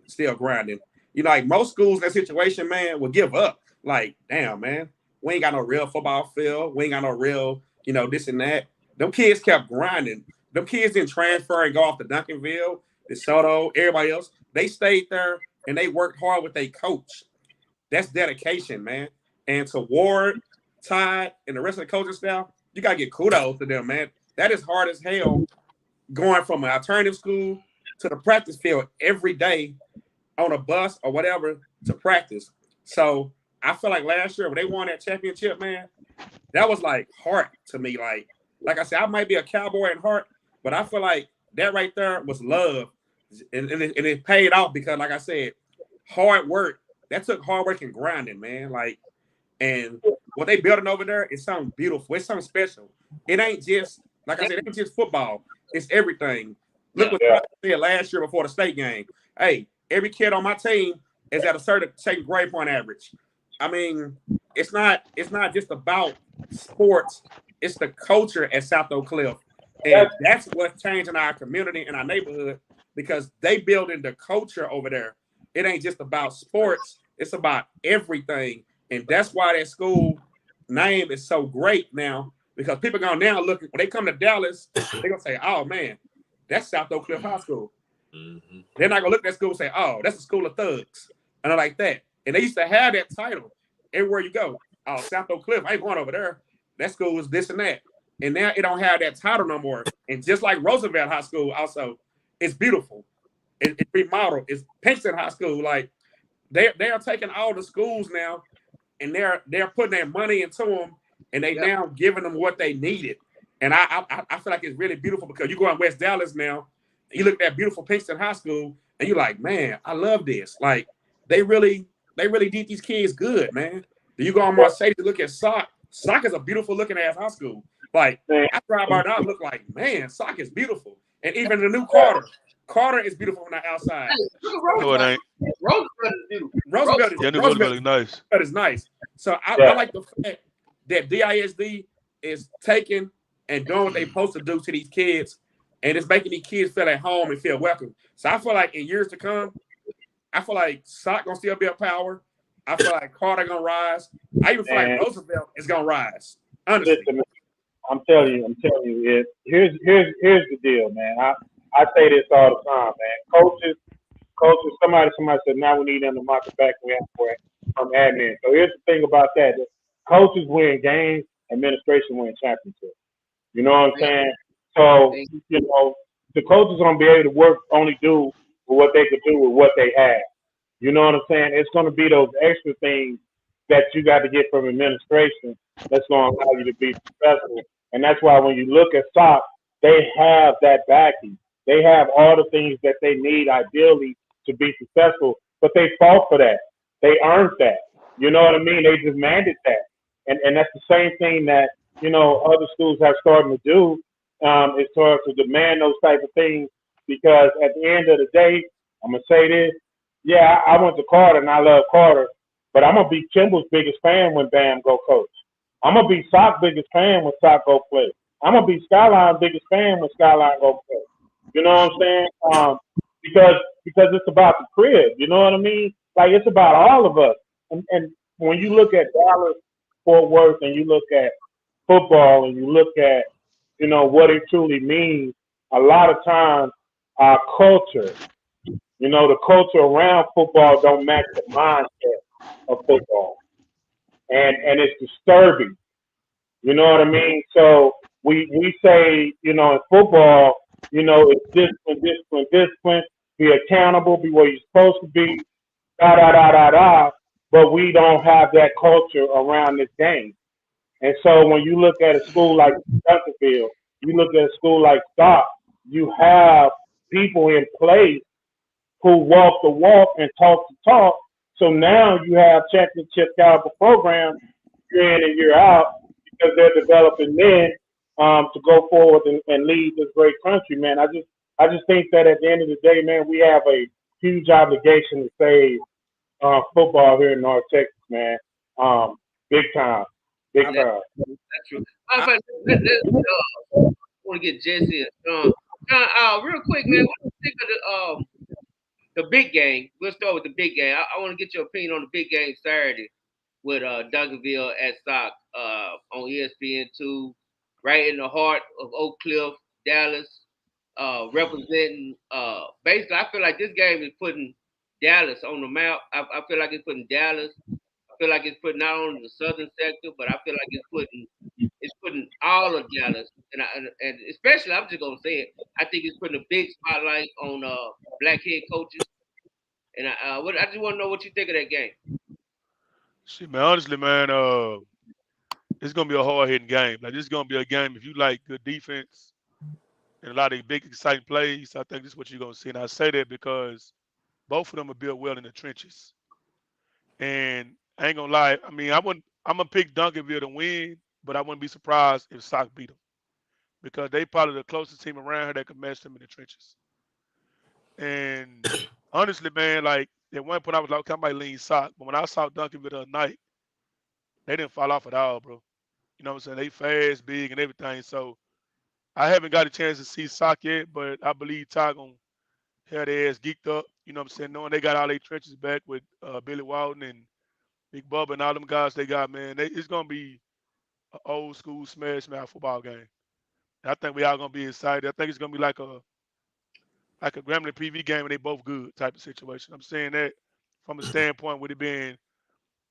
F: You know, like most schools in that situation, man, would give up. Like, damn, man, we ain't got no real football field. We ain't got no real, this and that. Them kids kept grinding. Them kids didn't transfer and go off to Duncanville, DeSoto, everybody else. They stayed there and they worked hard with their coach. That's dedication, man. And to Ward, Todd, and the rest of the coaching staff, you got to get kudos to them, man. That is hard as hell going from an alternative school to the practice field every day on a bus or whatever to practice. So I feel like last year when they won that championship, man, that was like heart to me. Like I said, I might be a Cowboy in heart, but I feel like that right there was love and it paid off because, like I said, hard work. That took hard work and grinding, man. Like, and what they building over there is something beautiful. It's something special. It ain't just, like I said, it ain't just football. It's everything. Look what I said last year before the state game. Hey, every kid on my team is at a certain grade point average. I mean, it's not just about sports. It's the culture at South Oak Cliff. And that's what's changing our community and our neighborhood because they building the culture over there. It ain't just about sports. It's about everything. And that's why that school name is so great now because people are going to now look, when they come to Dallas, they're going to say, oh, man, that's South Oak Cliff High School. Mm-hmm. They're not going to look at that school and say, oh, that's a school of thugs. And they're like that. And they used to have that title everywhere you go. Oh, South Oak Cliff, I ain't going over there. That school is this and that. And now it don't have that title no more. And just like Roosevelt High School also, it's beautiful. It's remodeled. It's Pinkston High School. Like, they are taking all the schools now and they're putting their money into them and they now giving them what they needed. And I feel like it's really beautiful because you go in West Dallas now, you look at that beautiful Pinkston High School and you're like, man, I love this. Like, they really did these kids good, man. You go on Mercedes to look at Sock. Sock is a beautiful looking ass high school. Like, I drive by now and look like, man, Sock is beautiful. And even the new Carter is beautiful from the outside.
K: No, it ain't.
E: Roosevelt
K: is nice.
F: That is nice. So I like the fact that DISD is taking and doing what they're supposed to do to these kids, and it's making these kids feel at home and feel welcome. So I feel like in years to come, I feel like Sock gonna still be a power. I feel like Carter gonna rise. I even feel like Roosevelt is gonna rise. Honestly.
G: Listen, I'm telling you, here's the deal, man. I say this all the time, man. Coaches. Somebody said now we need them to mark it back from admin. So here's the thing about that: coaches win games, administration win championships. You know what I'm saying? So the coaches gonna be able to do what they could do with what they have. You know what I'm saying? It's gonna be those extra things that you got to get from administration that's gonna allow you to be successful. And that's why when you look at SOC, they have that backing. They have all the things that they need ideally to be successful, but they fought for that. They earned that. You know what I mean? They demanded that. And that's the same thing that, other schools have started to do, is to demand those type of things, because at the end of the day, I'm going to say this. Yeah, I went to Carter and I love Carter, but I'm going to be Kimball's biggest fan when Bam go coach. I'm going to be Sock's biggest fan when Sock go play. I'm going to be Skyline's biggest fan when Skyline go play. You know what I'm saying? Because it's about the crib. You know what I mean? Like, it's about all of us. And when you look at Dallas, Fort Worth, and you look at football, and you look at, what it truly means, a lot of times our culture, the culture around football don't match the mindset of football. And it's disturbing. You know what I mean? So we say, in football, it's discipline, be accountable, be where you're supposed to be, but we don't have that culture around this game. And so when you look at a school like Duncanville, you look at a school like Stock, you have people in place who walk the walk and talk the talk. So now you have championship caliber programs year in and year out, because they're developing men to go forward and lead this great country, man. I just think that at the end of the day, man, we have a huge obligation to save football here in North Texas, man. Big time. Big time.
E: That's true. I want to get Jesse. John, real quick, man, what do you think of the big game? We'll start with the big game. I want to get your opinion on the big game Saturday with Duncanville at Sock on ESPN2, right in the heart of Oak Cliff, Dallas, representing. Basically, I feel like this game is putting Dallas on the map. I feel like it's putting Dallas. I feel like it's putting not only the southern sector, but I feel like it's putting all of Dallas, and especially, I'm just gonna say it, I think it's putting a big spotlight on black head coaches. And I just want to know what you think of that game.
K: See, man, honestly, man, it's gonna be a hard hitting game. Like, this is gonna be a game if you like good defense and a lot of big exciting plays. I think this is what you're gonna see. And I say that because both of them are built well in the trenches. And I ain't gonna lie. I mean, I'm gonna pick Duncanville to win, but I wouldn't be surprised if Sock beat them because they probably the closest team around here that can match them in the trenches. And honestly, man, like at one point I was like, okay, I might lean Sock, but when I saw Duncanville the other night, they didn't fall off at all, bro. You know what I'm saying? They fast, big, and everything. So I haven't got a chance to see Sock yet, but I believe Ty gonna have their ass geeked up. You know what I'm saying? Knowing they got all their trenches back with Billy Walton and Big Bubba and all them guys they got, man. It's gonna be an old school smash mouth football game. And I think we all gonna be excited. I think it's gonna be like a Grambling PV game and they both good type of situation. I'm saying that from a standpoint with it being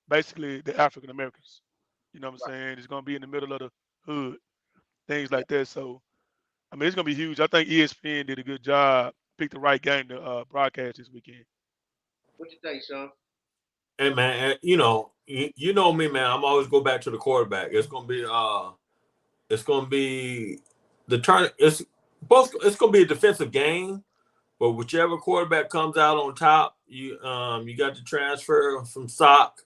K: basically the African Americans. You know what I'm saying? It's gonna be in the middle of the hood, things like that. So I mean it's gonna be huge. I think ESPN did a good job, picked the right game to broadcast this weekend.
E: What you think, Sean?
J: Hey man, you know me, man. I'm always go back to the quarterback. It's gonna be the turn. It's gonna be a defensive game, but whichever quarterback comes out on top, you got the transfer from Sock.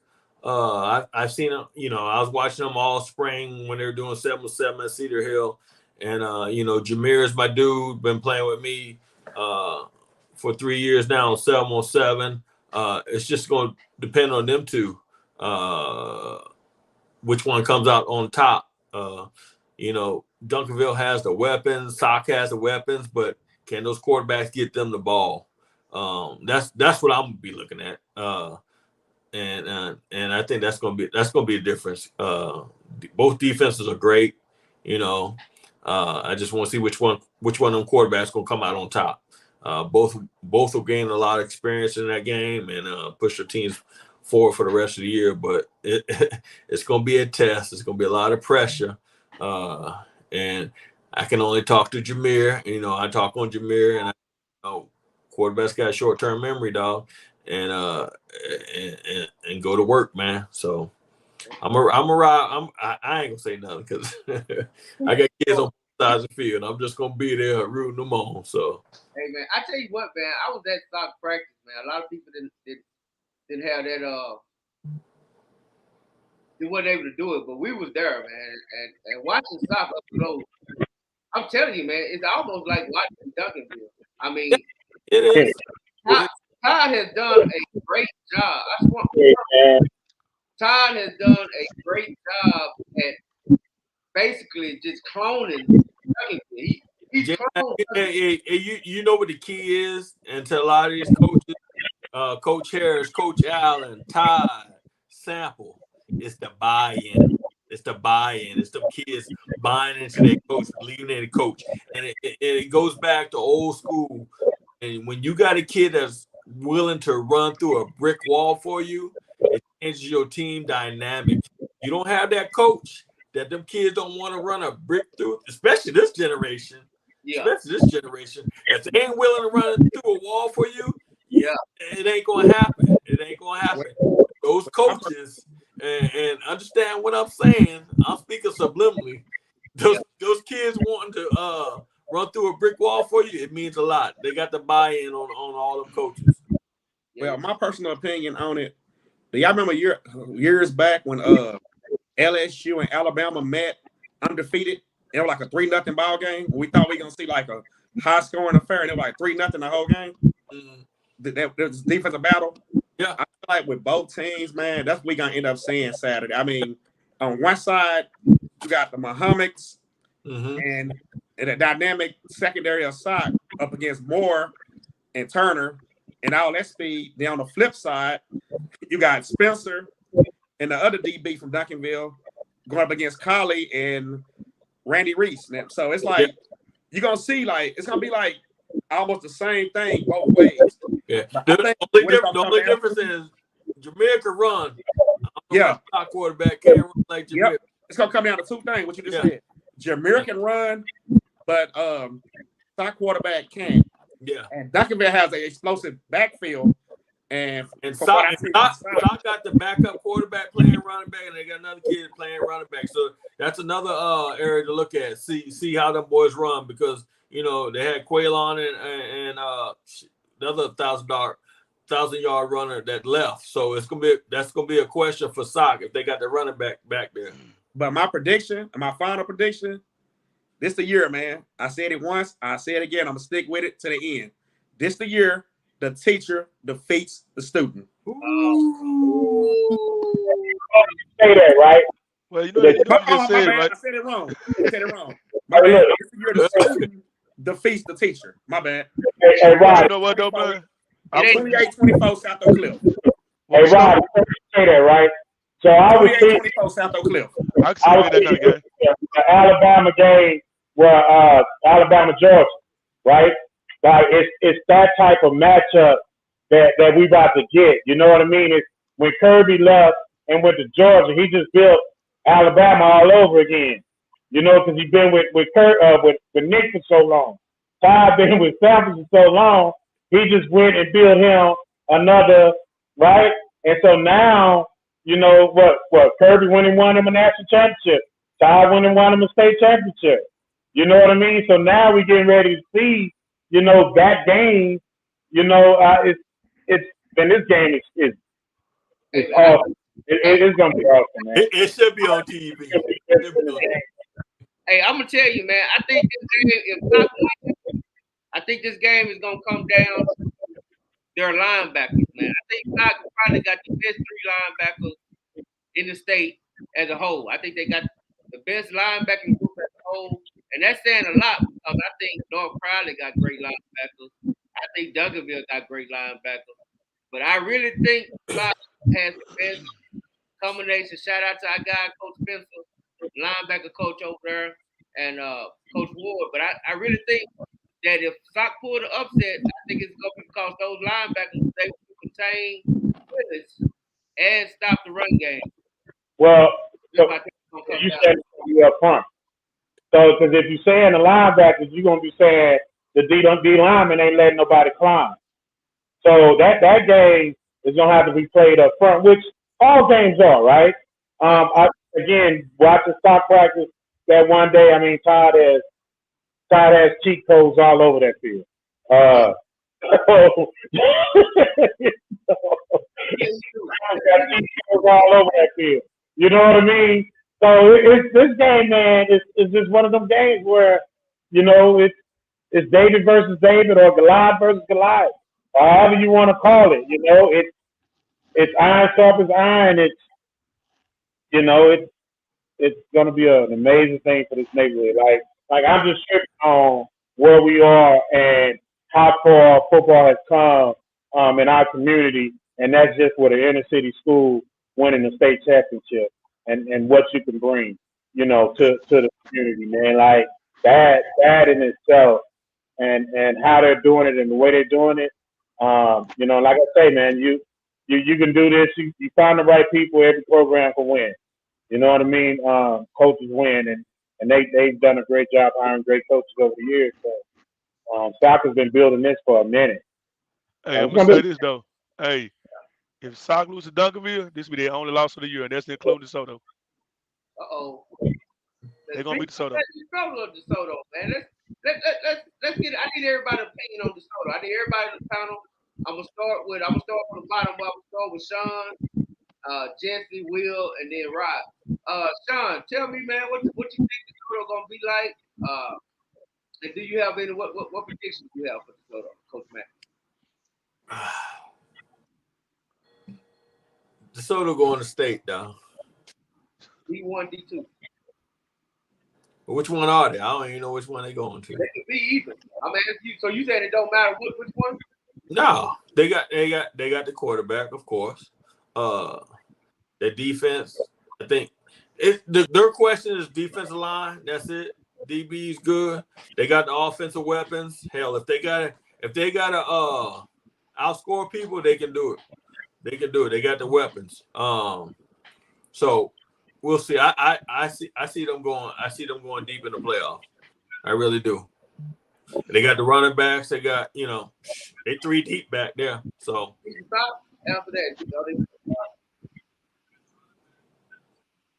J: I've seen them. You know, I was watching them all spring when they were doing 7-7 at Cedar Hill, and Jameer is my dude. Been playing with me for 3 years now on 7-on-7. It's just going to depend on them two, which one comes out on top. Duncanville has the weapons, Sock has the weapons, but can those quarterbacks get them the ball? That's what I'm gonna be looking at, and I think that's gonna be a difference. Both defenses are great, I just want to see which one of them quarterbacks gonna come out on top. Both will gain a lot of experience in that game and push their teams forward for the rest of the year. But it's going to be a test. It's going to be a lot of pressure. And I can only talk to Jameer. I talk on Jameer, and quarterbacks got short-term memory, dog, and go to work, man. So I ain't gonna say nothing because I got kids on sides of the field. I'm just gonna be there rooting them on. So
E: hey man, I tell you what, man, I was at Sock practice, man. A lot of people didn't have that they wasn't able to do it, but we was there, man, and watching Sock up close. I'm telling you, man, it's almost like watching Duncanville. I mean,
J: it is.
E: Todd has done a great job. Todd has done a great job at basically just cloning Duncanville. He's
J: you know what the key is, and to a lot of these coaches, Coach Harris, Coach Allen, Todd, Sample, it's the buy-in. It's the buy-in. It's the kids buying into their coach, believing in the coach, and it goes back to old school. And when you got a kid that's willing to run through a brick wall for you, it changes your team dynamic. You don't have that coach that them kids don't want to run a brick through, especially this generation.
E: Yeah.
J: Especially this generation. If they ain't willing to run through a wall for you, it ain't gonna happen. It ain't gonna happen. Those coaches and understand what I'm saying. I'm speaking subliminally. Those kids wanting to run through a brick wall for you, it means a lot. They got the buy-in on all the coaches.
F: Well, my personal opinion on it, do y'all remember years back when LSU and Alabama met undefeated? It was like a 3-0 ball game. We thought we were gonna see like a high scoring affair, and it was like 3-0 the whole game. That was defensive battle.
J: Yeah,
F: I feel like with both teams, man, that's what we gonna end up seeing Saturday. I mean, on one side, you got the Muhammad's and a dynamic secondary of Sock up against Moore and Turner and all that speed. Then on the flip side, you got Spencer and the other DB from Duncanville going up against Collie and Randy Reese. So it's like you're gonna see it's gonna be like almost the same thing both ways.
J: Yeah. The only difference is Jameer can run. Our quarterback can't run like Jameer.
F: Yep. It's gonna come down to two things. What you just said. Jameer can run, but Sock quarterback can't.
J: Yeah.
F: And Duncanville has an explosive backfield. And
J: Sock got the backup quarterback playing running back, and they got another kid playing running back. So that's another area to look at. See how them boys run because You know, they had Quaylon and the other 1,000-yard runner that left. So that's gonna be a question for Sock if they got the running back there.
F: But my final prediction, this the year, man. I said it once, I say it again. I'm gonna stick with it to the end. This the year the teacher defeats the student.
G: Say that, right?
K: Well, you know, you just said, right?
F: I said it wrong. My bad. This the year the student defeats the teacher. My bad.
G: Hey, Rod.
K: You know what, though, man?
F: 28-24 South Oak Cliff.
G: Hey, Rod, say that, right? So I was thinking
F: 28-24 South Oak Cliff.
K: I was thinking
G: the Alabama game where Alabama Georgia, right? Like it's that type of matchup that we about to get. You know what I mean? It's when Kirby left and went to Georgia, he just built Alabama all over again. You know, because he's been with Nick for so long. Todd been with Sample for so long. He just went and built him another, right? And so now, you know what? Kirby went and won him a national championship. Todd went and won him a state championship. You know what I mean? So now we're getting ready to see, you know, that game. You know, it's this game is awesome. It's gonna be awesome, man.
J: It should be on TV.
E: Hey, I'm gonna tell you, man. I think this game is gonna come down to their linebackers, man. I think Knox probably got the best 3 linebackers in the state as a whole. I think they got the best linebacking group as a whole, and that's saying a lot because I think North Crowley got great linebackers. I think Duncanville got great linebackers, but I really think Knox has the best combination. Shout out to our guy, Coach Spencer, linebacker coach over there, and Coach Ward. But I really think that if Sock pulled the upset, I think it's going to be because those linebackers they will contain Willis and stop the run game.
G: Well, so you said you up front. So, because if you're saying the linebackers, you're going to be saying the D lineman ain't letting nobody climb. So that game is going to have to be played up front, which all games are, right? I watching Sock practice that one day. I mean, Todd has cheat codes all over that field. All over that field. You know what I mean? So this game, man, is just one of them games where, you know, it's David versus David or Goliath versus Goliath, or however you want to call it. You know, it's iron sharpens iron. It's, you know, it's going to be an amazing thing for this neighborhood. Like I'm just tripping on where we are and how far football has come in our community, and that's just with an inner city school winning the state championship and what you can bring, you know, to the community, man. Like that in itself, and how they're doing it and the way they're doing it. You know, like I say, man, you can do this. You find the right people, every program can win. You know what I mean? Coaches win, and they've done a great job hiring great coaches over the years. So Sock has been building this for a minute.
K: Hey, I'm gonna say this though. Hey, if Sock loses to Duncanville, this will be their only loss of the year, and that's including DeSoto. They're gonna beat DeSoto.
E: DeSoto, man. Let's get. I need everybody's opinion on DeSoto. I need everybody in the panel. I'm gonna start from the bottom. I'm gonna start with Sean, Jesse, Will, and then Rod. Sean, tell me, man, what you think DeSoto gonna be like? And do you have any what predictions do you have for DeSoto, Coach Mack?
J: DeSoto going to state, though.
E: D1, D2.
J: Which one are they? I don't even know which one they're going to.
E: They can be even. I'm asking you. So you said it don't matter which one?
J: No, they got the quarterback, of course. The defense, I think. Their question is defensive line. That's it. DB's good. They got the offensive weapons. Hell, if they gotta outscore people, they can do it. They can do it. They got the weapons. So we'll see. I see them going. I see them going deep in the playoffs. I really do. They got the running backs. They got, you know, they 3 deep back there. So
E: after that,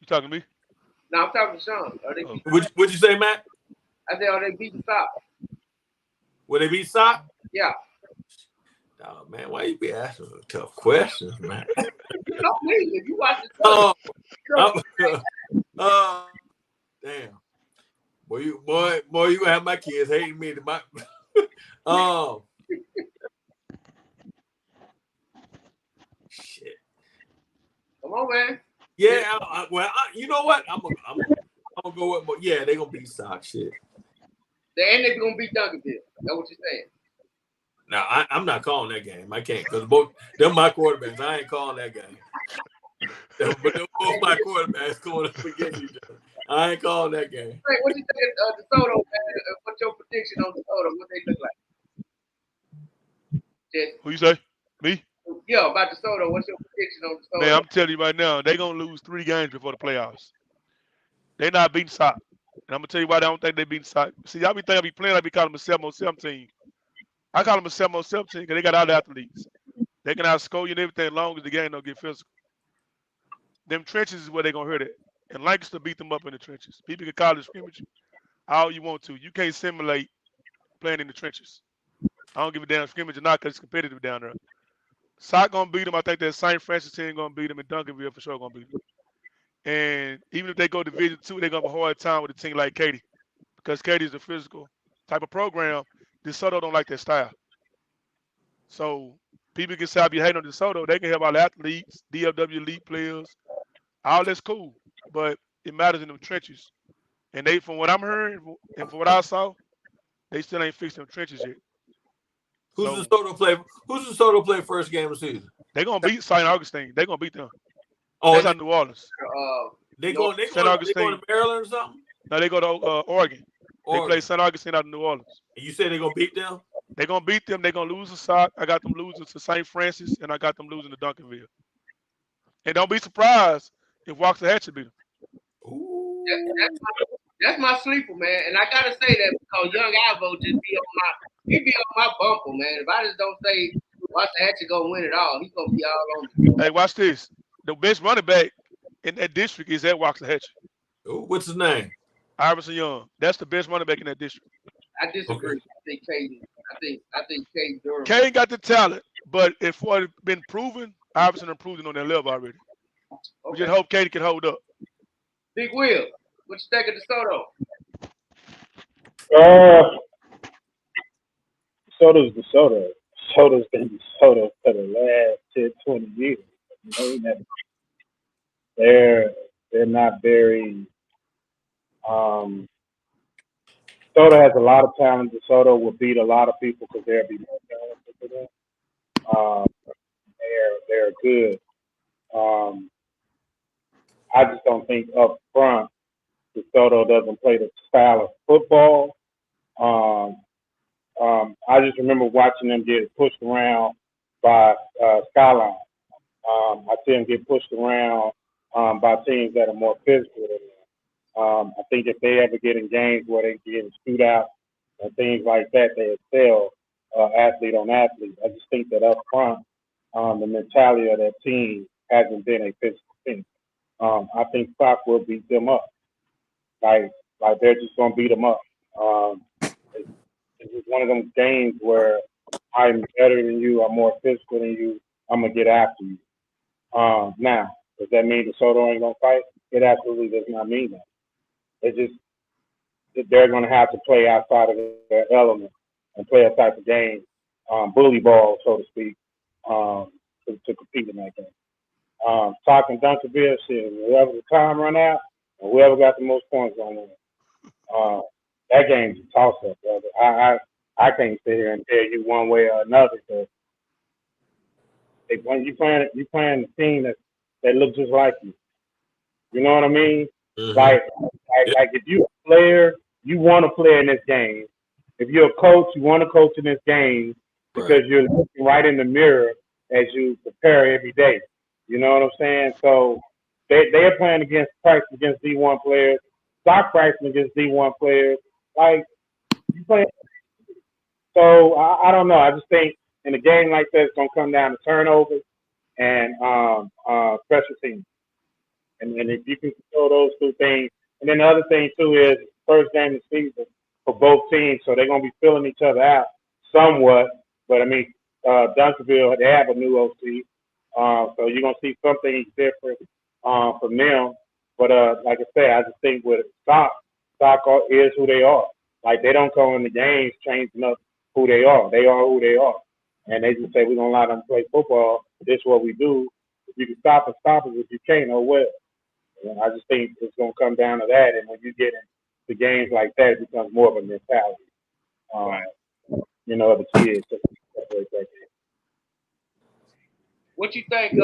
K: you talking to me?
E: No, I'm talking to Sean.
J: What'd you say, Matt?
E: I said, are they beating South?
J: Will they be Sock?
E: Yeah.
J: Oh man, why you be asking tough questions, man?
E: You know me. If you watch the
J: damn. Boy, you gonna have my kids hating me. Shit.
E: Come on, man.
J: Yeah, you know what? I'm gonna go with. Yeah, they gonna beat Sock. Shit.
E: And they're gonna beat Duncanville. That's what you're saying.
J: Now I'm not calling that game. I can't because both them my quarterbacks. I ain't calling that game. But they're both my quarterbacks going up against each other. I ain't calling that game.
E: Hey, what you think of DeSoto, man? What's your prediction on DeSoto? What they look like? Jesse.
K: Who you say? Me?
E: Yeah, about DeSoto. What's your prediction on DeSoto?
K: Man, I'm telling you right now, they're going to lose 3 games before the playoffs. They're not beating Sock. And I'm going to tell you why I don't think they beating Sock. See, y'all be thinking I be playing like we call them a 7-on-7 team. I call them a 7-on-7 team because they got all the athletes. They can outscore you and everything as long as the game don't get physical. Them trenches is where they're going to hurt it. And Lancaster beat them up in the trenches. People can call it scrimmage all you want to. You can't simulate playing in the trenches. I don't give a damn scrimmage or not because it's competitive down there. Sock going to beat them. I think that St. Francis team going to beat them, and Duncanville for sure going to beat them. And even if they go Division II, they're going to have a hard time with a team like Katy because Katy is a physical type of program. DeSoto don't like that style. So people can say I be hating on DeSoto. They can have all the athletes, DFW elite players. All that's cool, but it matters in them trenches. And they, from what I'm hearing and from what I saw, they still ain't fixed them trenches yet.
J: Who's DeSoto play first game of the season?
K: They're gonna beat St. Augustine. They're gonna beat them.
J: Oh,
K: that's out New Orleans.
J: They going to Maryland or something?
K: No, they go to Oregon. They play St. Augustine out of New Orleans.
J: And you said they're gonna beat them?
K: They're gonna beat them. They're gonna lose to Sock. I got them losing to St. Francis, and I got them losing to Duncanville. And don't be surprised if Waxahachie beat them.
E: That's my sleeper, man. And I gotta say that because Young Alvo just be on my bumper, man. If I just don't say Waxahachie gonna win it all, he's gonna be all on me.
K: Hey, watch this. The best running back in that district is at Waxahachie.
J: What's his name?
K: Iverson Young. That's the best running back in that district.
E: I disagree. Okay. I think Caden. I think Caden Durham.
K: Caden got the talent, but if what had been proven, Iverson improved on that level already. Okay. We just hope Caden can hold up.
E: Big Will, what you think of DeSoto?
G: DeSoto's DeSoto. DeSoto's been DeSoto for the last 10, 20 years. You know, they're not very. DeSoto has a lot of talent. DeSoto will beat a lot of people because they'll be more talented for them. They're good. I just don't think up front DeSoto doesn't play the style of football. I just remember watching them get pushed around by Skyline. I see them get pushed around by teams that are more physical than them. I think if they ever get in games where they get in shootouts and things like that, they excel athlete on athlete. I just think that up front, the mentality of that team hasn't been a physical team. I think Sock will beat them up. Like they're just going to beat them up. It's just one of them games where I'm better than you, I'm more physical than you, I'm going to get after you. Now, does that mean DeSoto ain't going to fight? It absolutely does not mean that. It's just they're going to have to play outside of their element and play a type of game, bully ball, so to speak, to compete in that game. Sock and Duncanville, shit, whoever the time run out, and whoever got the most points on them. That game's a toss-up, brother. I can't sit here and tell you one way or another because when you playing a team that looks just like you. You know what I mean? Mm-hmm. Like if you're a player, you want to play in this game. If you're a coach, you want to coach in this game because you're looking right in the mirror as you prepare every day. You know what I'm saying? So they're playing practicing against D1 players, Sock practicing against D1 players. Like you play. So I don't know. I just think in a game like that, it's gonna come down to turnovers and special teams. And if you can control those two things, and then the other thing too is first game of the season for both teams, so they're gonna be filling each other out somewhat. But I mean, Duncanville, they have a new OC, so you're gonna see some things different from them. But like I said, I just think with Stock is who they are. Like they don't come in the games changing up who they are. They are who they are, and they just say we're gonna let them play football. This is what we do. If you can stop us. If you can't, oh well. And I just think it's gonna come down to that. And when you get into games like that, it becomes more of a mentality. You know, of the kids.
E: What you think,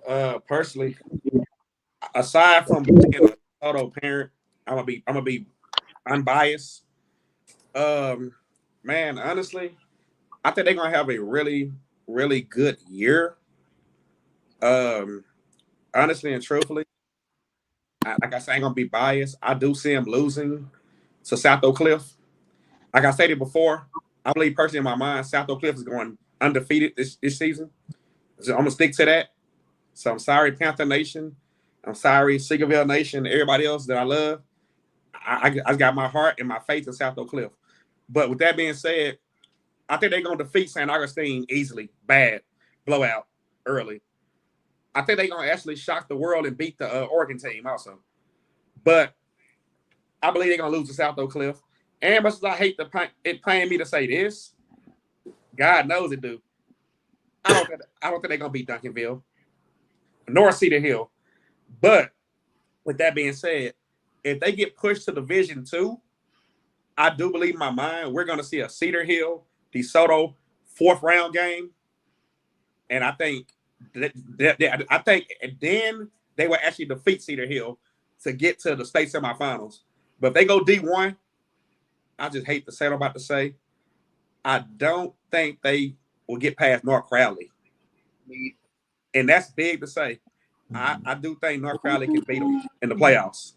E: Rob?
F: Personally, aside from being a Soto parent, I'm gonna be unbiased. Man, honestly, I think they're gonna have a really, really good year. Honestly and truthfully, like I said, I ain't gonna be biased. I do see him losing to South Oak Cliff. Like I stated before, I believe personally in my mind, South Oak Cliff is going undefeated this season. So I'm gonna stick to that. So I'm sorry, Panther Nation. I'm sorry, Seagoville Nation, everybody else that I love. I got my heart and my faith in South Oak Cliff. But with that being said, I think they're going to defeat St. Augustine easily. Bad. Blowout. Early. I think they're going to actually shock the world and beat the Oregon team also. But I believe they're going to lose to South Oak Cliff. And much as I hate it paying me to say this, God knows it do. I don't think they're going to beat Duncanville. Nor Cedar Hill. But with that being said, if they get pushed to Division II, I do believe in my mind we're going to see a Cedar Hill, DeSoto 4th round game. And I think then they will actually defeat Cedar Hill to get to the state semifinals. But if they go D1, I just hate to say what I'm about to say. I don't think they will get past North Crowley. And that's big to say. I do think North Crowley can beat them in the playoffs.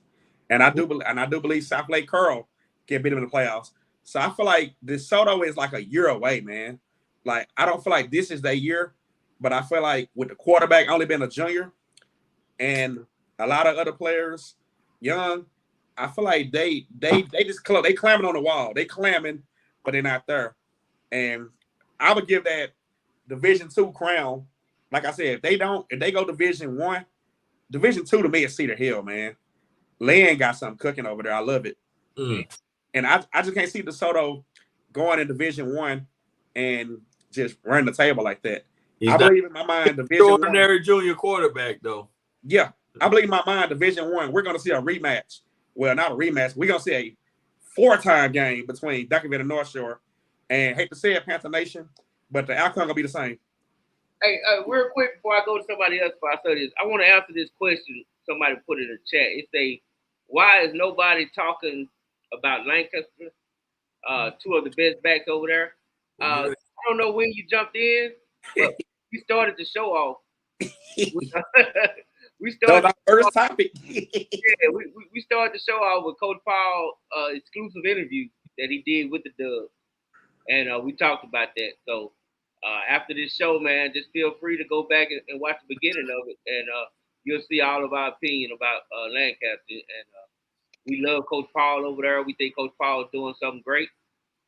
F: And I do believe South Lake Curl can beat them in the playoffs. So I feel like DeSoto is like a year away, man. Like, I don't feel like this is their year, but I feel like with the quarterback only being a junior and a lot of other players young, I feel like they clamming on the wall. They clamming, but they're not there. And I would give that Division II crown. Like I said, if they go Division I, Division II to me is Cedar Hill, man. Lynn got something cooking over there. I love it. And I just can't see DeSoto going in Division I and just running the table like that. I believe in my mind, Division
J: extraordinary junior quarterback, though.
F: Yeah, I believe in my mind, Division I, we're going to see a rematch. Well, not a rematch. We're going to see a 4-time game between Duncanville and North Shore. And hate to say it, Panther Nation, but the outcome going to be the same.
E: Hey, real quick before I go to somebody else, before I say this, I want to answer this question somebody put in the chat. It say, why is nobody talking about Lancaster, 2 of the best backs over there? I don't know when you jumped in, but we started the show off. We started
F: our first topic.
E: Yeah, we started the show off with Coach Paul exclusive interview that he did with the Dubs, and we talked about that. So after this show, man, just feel free to go back and watch the beginning of it, and you'll see all of our opinion about Lancaster. And we love Coach Paul over there. We think Coach Paul is doing something great,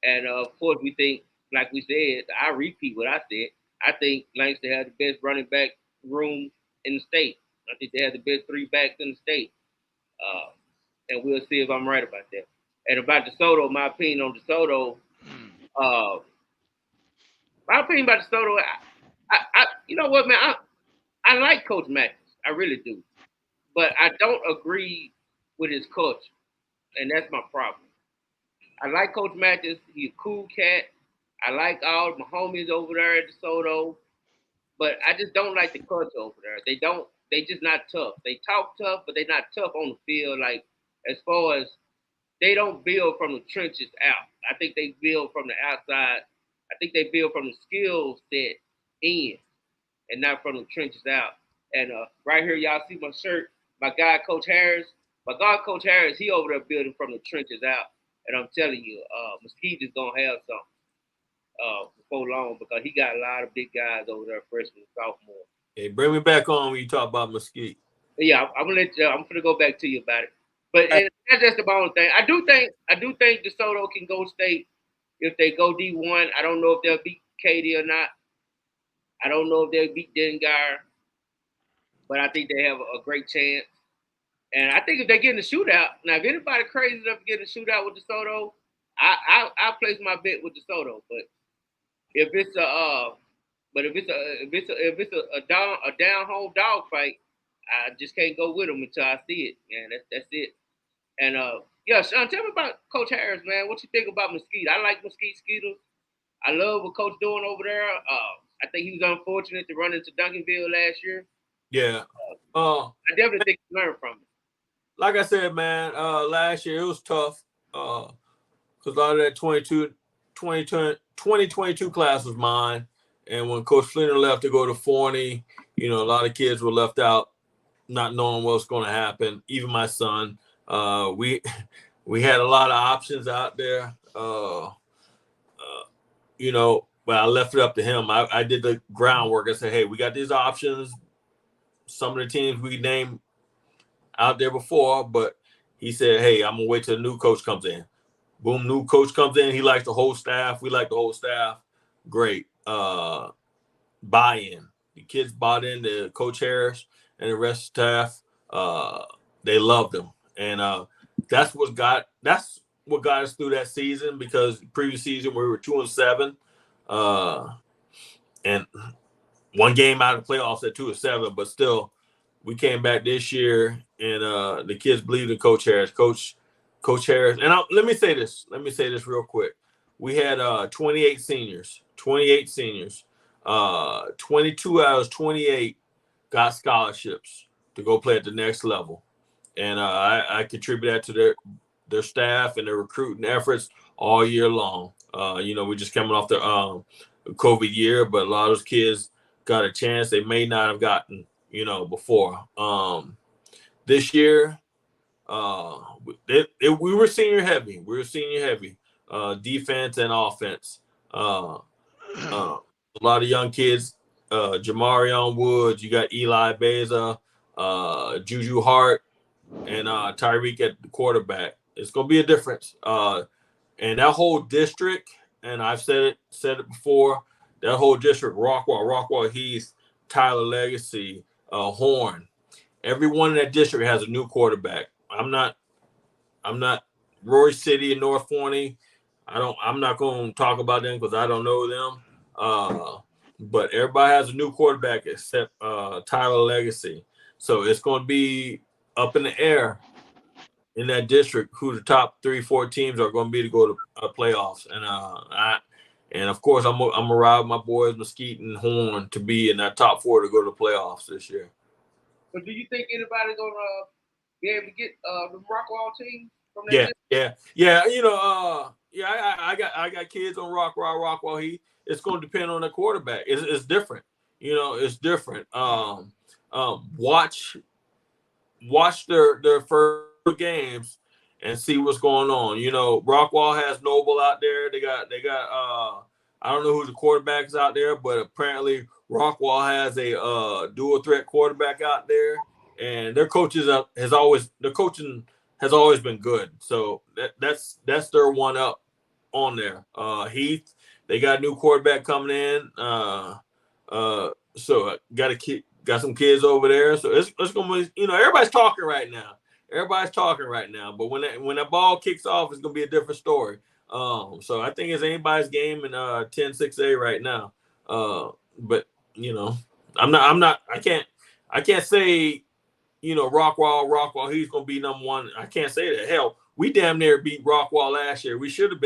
E: and of course, we think, like we said, I repeat what I said. I think Lancaster has the best running back room in the state. I think they have the best 3 backs in the state. And we'll see if I'm right about that. And about DeSoto, my opinion on DeSoto, I you know what, man? I like Coach Mathis. I really do. But I don't agree with his culture. And that's my problem. I like Coach Mathis. He's a cool cat. I like all my homies over there at DeSoto. But I just don't like the culture over there. They just not tough. They talk tough, but they're not tough on the field. Like, as far as they don't build from the trenches out. I think they build from the outside. I think they build from the skill set in and not from the trenches out. And right here, y'all see my shirt. My guy, Coach Harris. He over there building from the trenches out. And I'm telling you, Mesquite is going to have something before long because he got a lot of big guys over there, freshmen and sophomore.
J: Hey, bring me back on when you talk about Mesquite.
E: Yeah, I'm going to go back to you about it. But that's just the only thing. I do think DeSoto can go state if they go D1. I don't know if they'll beat Katy or not. I don't know if they'll beat Dengar, but I think they have a great chance. And I think if they get in the shootout, now if anybody crazy enough to get in the shootout with DeSoto, I place my bet with DeSoto. But if it's a down home dog fight, I just can't go with them until I see it. Man, that's it. And yeah, Sean, tell me about Coach Harris, man. What you think about Mesquite? I like Mesquite Skeeters. I love what Coach doing over there. I think he was unfortunate to run into Duncanville last year.
J: Yeah.
E: I definitely think he learned from it.
J: Like I said, man, last year it was tough because a lot of that 2022 class was mine. And when Coach Fleener left to go to Forney, a lot of kids were left out, not knowing what's going to happen. Even my son, we had a lot of options out there, but I left it up to him. I did the groundwork. I said, hey, we got these options. Some of the teams we named out there before, but he said, hey, I'm going to wait till the new coach comes in. Boom, new coach comes in. He likes the whole staff. We like the whole staff. Great. Buy-in. The kids bought into Coach Harris and the rest of the staff. They loved him. And that's what got us through that season, because previous season we were 2-7. And one game out of the playoffs at 2-7, but still we came back this year and the kids believed in Coach Harris. Coach Harris. And let me say this real quick. We had 28 seniors. 22 out of 28 got scholarships to go play at the next level. And I contribute that to their staff and their recruiting efforts all year long. We're just coming off the COVID year, but a lot of those kids got a chance they may not have gotten, before. This year, we were senior heavy. Defense and offense. A lot of young kids, Jamarion Woods, you got Eli Beza, Juju Hart, and Tyreek at the quarterback. It's going to be a difference. And that whole district, and I've said it before, that whole district, Rockwall Heath, Tyler Legacy, Horn, everyone in that district has a new quarterback. I'm not Roy City and North Forney. I'm not going to talk about them because I don't know them. But everybody has a new quarterback except Tyler Legacy. So it's going to be up in the air in that district who the top 3-4 teams are going to be to go to playoffs. And of course I'm gonna ride with my boys Mesquite and Horn to be in that top 4 to go to the playoffs this year.
E: But do you think anybody's gonna be able to get the Rockwall team from that?
J: Yeah. I got kids on Rockwall Heath. It's going to depend on the quarterback. It's different. It's different. Watch their first games and see what's going on. Rockwall has Noble out there. They got I don't know who the quarterback is out there, but apparently Rockwall has a dual threat quarterback out there, and their coaching has always been good. So that's their one up on there. Heath, they got a new quarterback coming in. So got some kids over there. So it's gonna be, everybody's talking right now. But when that ball kicks off, it's gonna be a different story. So I think it's anybody's game in 10-6A right now. But I can't say, Rockwall, he's gonna be number one. I can't say that. Hell, we damn near beat Rockwall last year. We should have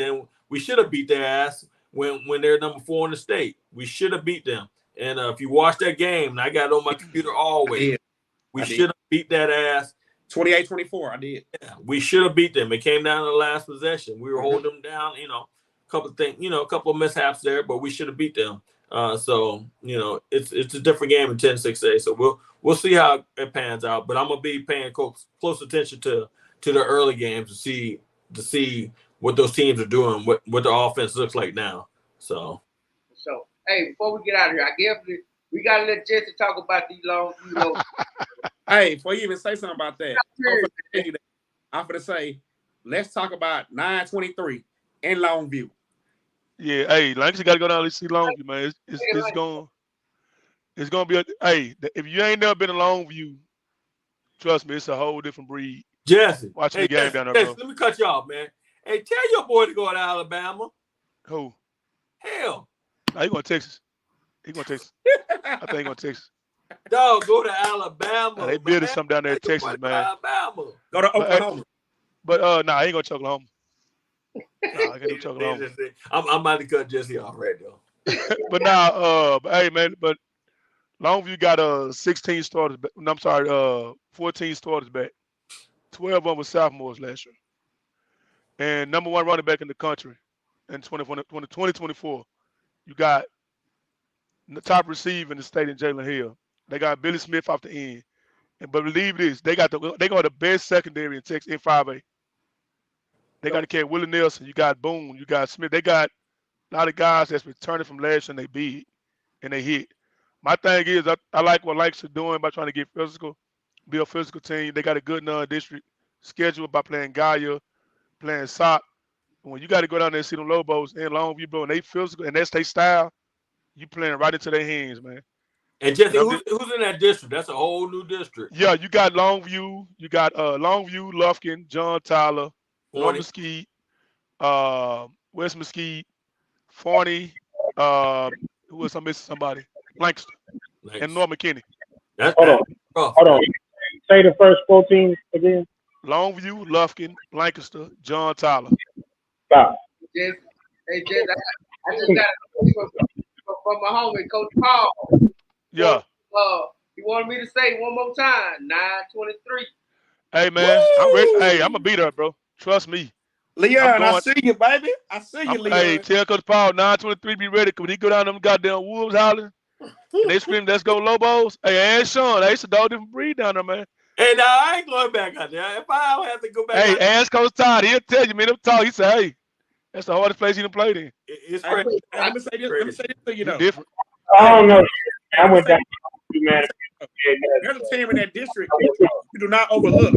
J: beat their ass when they're number 4 in the state. We should have beat them. And if you watch that game, and I got it on my computer always, we should have beat that ass.
F: 28-24, I did.
J: Yeah, we should have beat them. It came down to the last possession. We were holding them down, a couple of mishaps there, but we should have beat them. So it's a different game in 10-6A. So we'll see how it pans out. But I'm gonna be paying close attention to the early games to see what those teams are doing, what the offense looks like now. So
E: hey, before we get out of here, I guess we gotta let Jesse talk about these long.
F: Hey, before you even say something about that, I'm gonna say, let's talk about 923 in Longview.
K: Yeah, hey, Lancaster got to go down and see Longview, man. It's gonna be if you ain't never been to Longview, trust me, it's a whole different breed.
J: Jesse,
K: Watching the game down there,
J: Jesse,
K: bro.
J: let me cut you off, man. Hey, tell your boy to go to Alabama.
K: Who?
J: Hell.
K: Nah, he going to Texas. He going to Texas. I think he going to Texas.
J: Dog, go to Alabama.
K: Nah, they building something down there in Texas, man.
J: Alabama.
F: Go to Oklahoma.
K: But I ain't going to Oklahoma. I can't do Oklahoma.
J: I'm about to cut Jesse off right now.
K: But now, hey, man, but Longview got 16 starters. I'm sorry, 14 starters back. 12 of them were sophomores last year. And number one running back in the country in 2024. You got the top receiver in the state in Jalen Hill. They got Billy Smith off the end. But believe this, they got the best secondary in Texas in 5A. They got to carry Willie Nelson. You got Boone. You got Smith. They got a lot of guys that's returning from last year and they big and they hit. My thing is, I like what Lancaster doing by trying to get physical, be a physical team. They got a good non-district schedule by playing Gaia, playing SOC. When you got to go down there and see them Lobos in Longview, bro, and they physical and that's their style, you playing right into their hands, man.
J: And Jesse, who's in that district? That's a whole new district.
K: Yeah, you got Longview. You got Longview, Lufkin, John Tyler, North Mesquite, West Mesquite, Forney. Who was I missing? Somebody? Lancaster and North McKinney.
G: Hold on. Say the first 4 teams again.
K: Longview, Lufkin, Lancaster, John Tyler.
G: Stop.
E: Hey, Jess, I just got a from my homie, Coach Paul.
K: Yeah.
E: He wanted me to say one more time, 9:23.
K: Hey, man, I'm ready. Hey, I'm going to beat her, bro. Trust me.
F: Leon, I see you, baby. I see you, Leon.
K: Hey, tell Coach Paul, 9:23, be ready. When he go down them goddamn wolves hollering, and they scream, let's go Lobos. Hey, and Sean, it's a dog different breed down there, man.
J: Hey, now I ain't going back out there. If I don't have to go back
K: hey, ask Coach Todd. He'll tell you, man. Them talk. He said, hey, that's the hardest place he done played in.
J: It's crazy.
F: Let me say this to you, though.
K: Different.
G: I don't know. I went down to man.
F: There's a team in that district you do not overlook.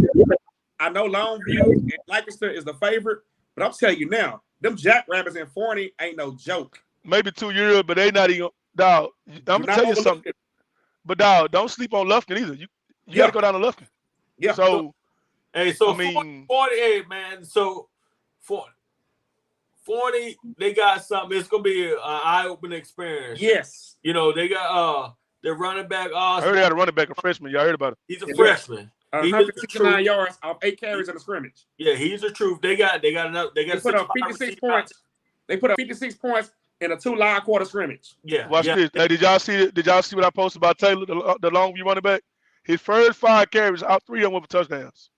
F: I know Longview and Lancaster is the favorite, but I'm telling you now, them Jackrabbits and Forney ain't no joke.
K: Maybe 2 years, but they not even. Dog, I'm gonna tell you something. But dog, don't sleep on Lufkin either. You gotta go down to Lufkin.
F: Yeah.
K: So,
J: hey, so
K: I mean,
J: 48, man. So 40, they got something. It's gonna be an eye-opening experience.
F: Yes.
J: You know, they got their running back.
K: I heard they had a running back, a freshman. Y'all heard about it.
J: He's a freshman.
F: 169 yards off 8 carries in the scrimmage.
J: Yeah, he's the truth. They got enough. They
F: put up 56 points. They put up 56 points in a 2 live quarter scrimmage.
J: Yeah.
K: Watch this. Hey, did y'all see what I posted about Taylor, the Longview running back? His first 5 carries, out 3 of them were for touchdowns.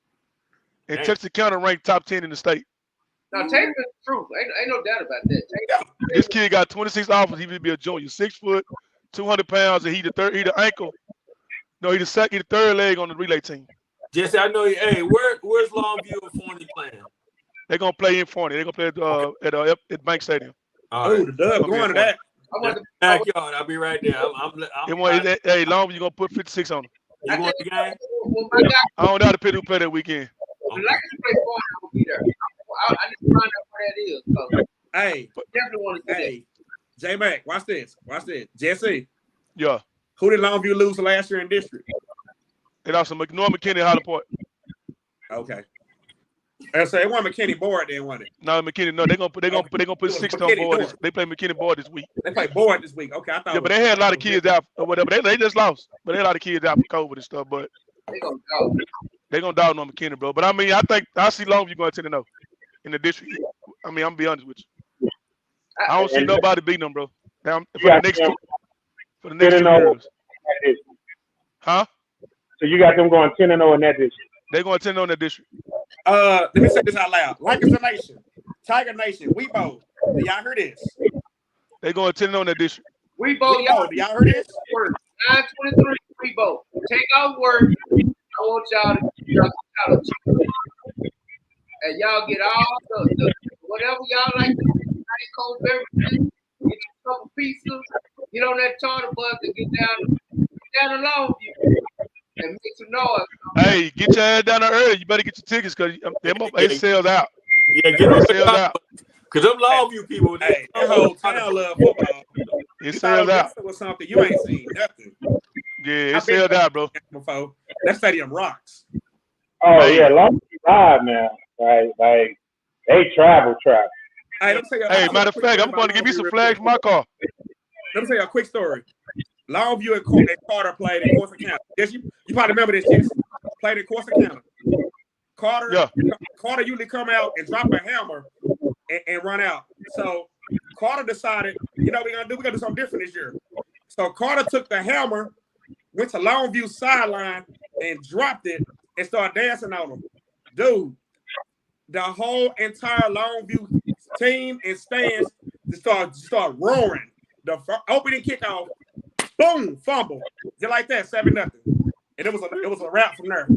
K: And Texas County ranked top 10 in the state.
E: Now Taylor's the truth. Ain't no doubt about that.
K: This kid got 26 offers. He would be a junior, 6 foot, 200 pounds, and he the ankle. No, he the third leg on the relay team.
J: Jesse, I know you. Hey, where's Longview and Forney playing?
K: They're gonna play in Forney. They're gonna play at Bank Stadium.
F: Oh, the Dub going to that.
J: Backyard. I'll be right there.
K: Hey, Longview, you gonna put 56 on them.
J: You want the game?
K: I don't know how to pick who play that weekend.
E: I'll be there. I just find out where that is. So.
F: Hey,
E: definitely want to see
F: hey, J-Mac, watch this. Jesse.
K: Yeah.
F: Who did Longview lose last year in district?
K: They lost to Norm McKinney at Holly Point.
F: Okay. And so they want McKinney board, then want it.
K: No, McKinney. No, they're gonna put 6 on board. They play McKinney board this week.
F: They play board this week. Okay, I thought.
K: Yeah, but they had a lot of kids out or whatever. They just lost, but they had a lot of kids out for COVID and stuff. But they're gonna dog on McKinney, bro. But I mean, I think I see Longview going 10-0 in the district. I mean, I'm gonna be honest with you. I don't see nobody beating them, bro. For the next 2 years. Huh?
G: So you got them going 10-0 in that district.
K: They're going 10-0 in that district.
F: Let me say this out loud. Lancaster Nation, Tiger Nation, Weibo. Do y'all hear this?
K: They're going 10-0 in that district.
E: Weibo,
F: do y'all hear this?
E: 9:23, Weibo. Take out work. I want y'all to and y'all get all the whatever y'all like to do. Nice cold beverages. Get you a couple pizzas. Get on that charter bus and get down to Longview. And make some noise.
K: Hey, get your ass down there early. You better get your tickets because it sells out.
J: Yeah, get on
K: sales out.
J: Cause them Longview people,
F: Hey, that whole town love football.
K: It
F: You
K: sells out.
F: thought was something you ain't seen nothing.
K: Yeah, it sells out, bro.
F: Before that stadium rocks.
G: Oh yeah, Long Beach Live now. Like they travel.
F: Hey, let me tell you.
K: Hey, matter of fact, I'm going to give you some flags for my car.
F: Let me tell you a quick story. Longview and Carter played in Corsicana. Yes, you probably remember this. Yes, played in Corsicana. Carter usually come out and drop a hammer and run out. So Carter decided, you know, we're gonna do something different this year. So Carter took the hammer, went to Longview sideline and dropped it and started dancing on them. Dude, the whole entire Longview team and stands start roaring. The opening kickoff, boom, fumble, just like that, 7-0, and it was a wrap from there.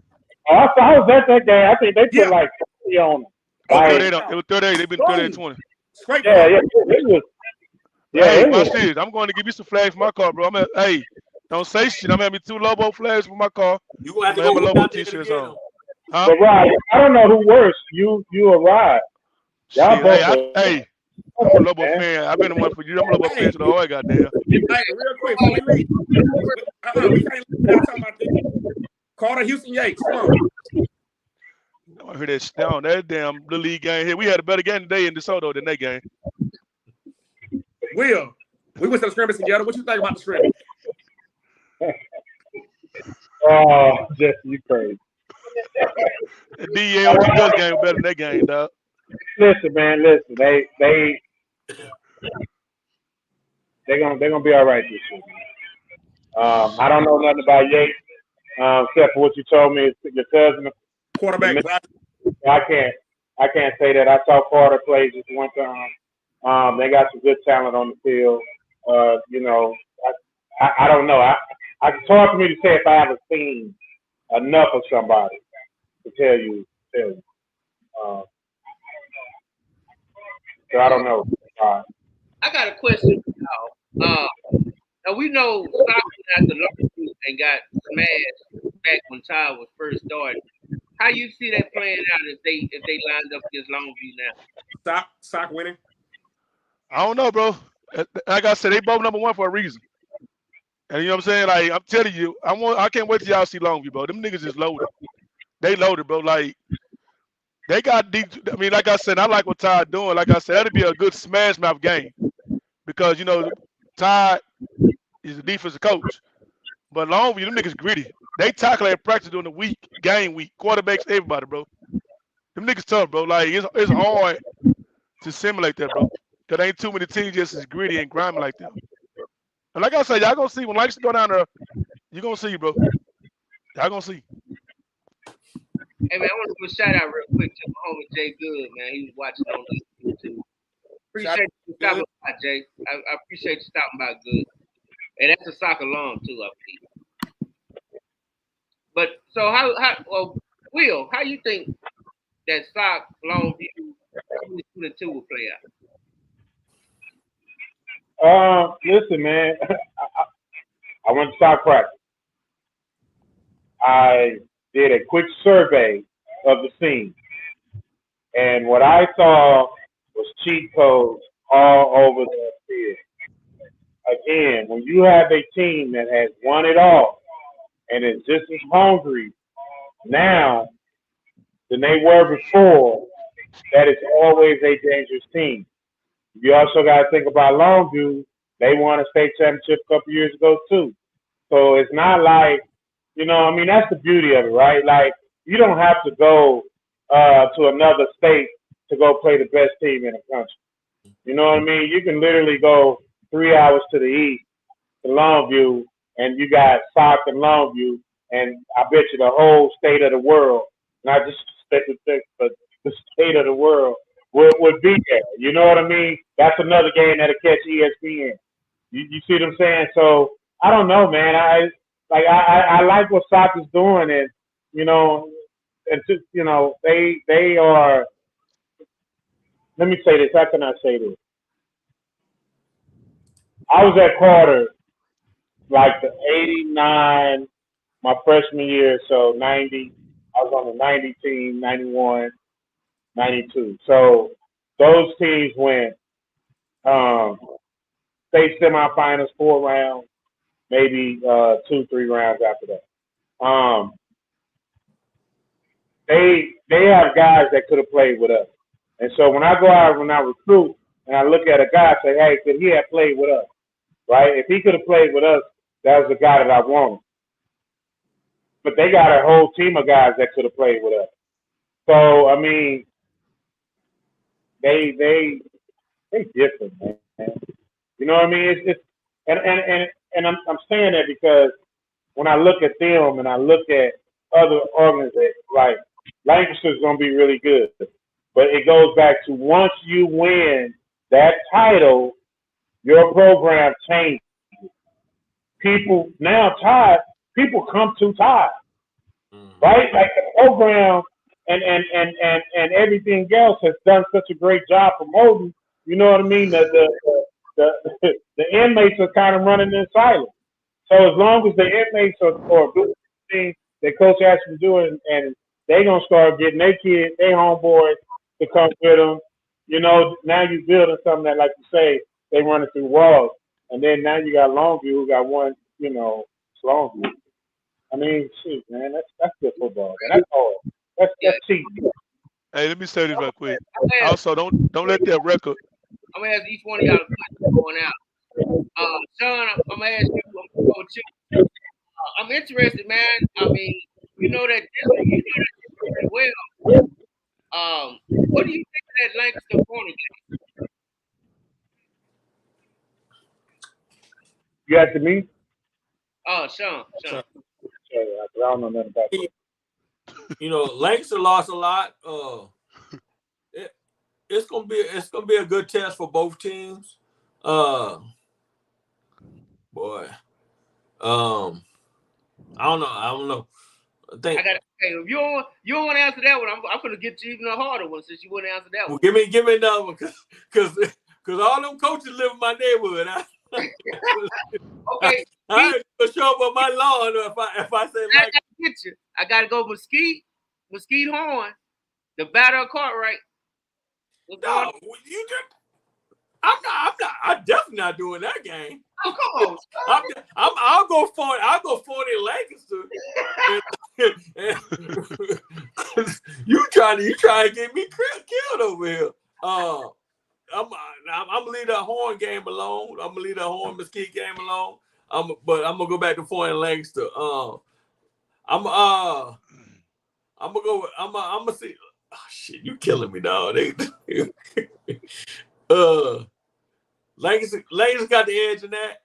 G: Oh, I was at that game. I think they put like 30 on them.
K: It was 38. They've been 38-20.
F: Straight.
G: Yeah. It was. Yeah,
K: hey, watch this. I'm going to give you some flags for my car, bro. Hey, don't say shit. I'm having 2 Lobo flags for my car.
J: You gonna have to
K: have
J: go
K: a Lobo
J: out
K: t-shirts
J: there
K: on. Huh?
G: But Rod, I don't know who worse. You or Rod. Y'all both.
K: Hey, I'm a Lobo fan. I've been the one for you. I'm a Lobo fan to the whole goddamn.
F: Hey, real quick, before we leave. We can't leave without talking about this. Carter Houston Yates. Come on.
K: I heard that down that damn little league game here. We had a better game today in DeSoto than that game.
F: Will, we went to the scrimmage together. What you think about the scrimmage?
G: Oh, Jesse, you crazy.
K: The DELG Dust game was better than that game, dog.
G: Listen, man. Listen, they're gonna be all right this year. I don't know nothing about Yates, except for what you told me. Your cousin,
F: quarterback.
G: I can't say that. I saw Carter play just one time. They got some good talent on the field. You know, I don't know. It's hard for me to say if I haven't seen enough of somebody to tell you. So I don't know.
E: I got a question now. Now we know Stockton had the Longview and got smashed back when Ty was first started. How you see that playing out if they lined up against Longview now?
F: Sock winning.
K: I don't know, bro. Like I said, they both number 1 for a reason. And you know what I'm saying? Like I'm telling you, I can't wait till y'all see Longview, bro. Them niggas is loaded. They loaded, bro. Like they got deep. I mean, like I said, I like what Ty doing. Like I said, that'd be a good smash mouth game because you know Ty is a defensive coach, but Longview, them niggas gritty. They tackle at practice during the week, game week, quarterbacks, everybody, bro. Them niggas tough, bro. Like it's hard to simulate that, bro. There ain't too many teams just as gritty and grimy like that. And like I said, y'all gonna see when lights go down there, you gonna see, bro. Y'all gonna see.
E: Hey man, I want to give a shout out real quick to my homie Jay Good, man. He was watching on YouTube. Appreciate you stopping by, Jay. I appreciate you stopping by, Good. And that's a soccer alum too, I believe. But so Will, how you think that Sock Longview 22 will play out?
G: Listen, man. I went to Sock practice. I did a quick survey of the scene, and what I saw was cheat codes all over the field. Again, when you have a team that has won it all and is just as hungry now than they were before, that is always a dangerous team. You also got to think about Longview. They won a state championship a couple years ago too. So it's not like, you know, I mean, that's the beauty of it, right? Like, you don't have to go to another state to go play the best team in the country. You know what I mean? You can literally go 3 hours to the east to Longview, and you got Sock and Longview, and I bet you the whole state of the world, not just the state, but the state of the world would be there. You know what I mean? That's another game that'll catch ESPN. You see what I'm saying? So I don't know, man. I like what Sock is doing, and you know, and just, you know, they are. Let me say this. How can I say this? I was at Carter like the 89, my freshman year, so 90. I was on the 90 team, 91, 92. So those teams went state semifinals, 4 rounds, maybe 2-3 rounds after that. They have guys that could have played with us. And so when I go out, when I recruit, and I look at a guy and say, hey, could he have played with us? Right? If he could have played with us, that was the guy that I wanted. But they got a whole team of guys that could have played with us. So, I mean, they different, man. You know what I mean? It's and I'm saying that because when I look at them and I look at other organizations, like Lancaster's gonna be really good. But it goes back to once you win that title, your program changes. People now tied, people come to tied. Right? Like the program and everything else has done such a great job promoting. You know what I mean? The inmates are kind of running in silence. So as long as the inmates are doing the thing that Coach asked them to do, and they gonna start getting their kids, their homeboys to come with them. You know, now you building something that, like you say, they running through walls, and then now you got Longview who got one. You know, Longview. I mean, shoot, man, that's good football. Man. That's hard. That's cheap.
K: Hey, let me say this real quick. Also, don't let that record.
E: I'm gonna ask each one of y'all to going out. Sean, I'm gonna ask you. I'm gonna go with you. I'm interested, man. I mean, you know that pretty well. What do you think of that Lancaster Forney game?
G: You asking me?
E: Sean.
G: I don't know nothing about it.
J: You know, Lancaster lost a lot. It's gonna be a good test for both teams. Boy, I don't know. I think
E: I got. Hey, if you don't want to answer that one, I'm gonna get you even a harder one since you wouldn't answer that one.
J: Well, give me another one, cause all them coaches live in my neighborhood.
E: Okay,
J: I ain't gonna show up on my lawn if I say like.
E: I gotta go Mesquite Horn, the batter of Cartwright.
J: No, you just. I'm definitely not doing that game.
E: Oh, come on.
J: I'll go 40 Lancaster. You trying to get me killed over here. I'm gonna leave that Horn game alone. I'm gonna leave that Horn Mesquite game alone. But I'm gonna go back to 40 Lancaster. I'm gonna see. Oh shit, you killing me, dog. Lancaster got the edge in that,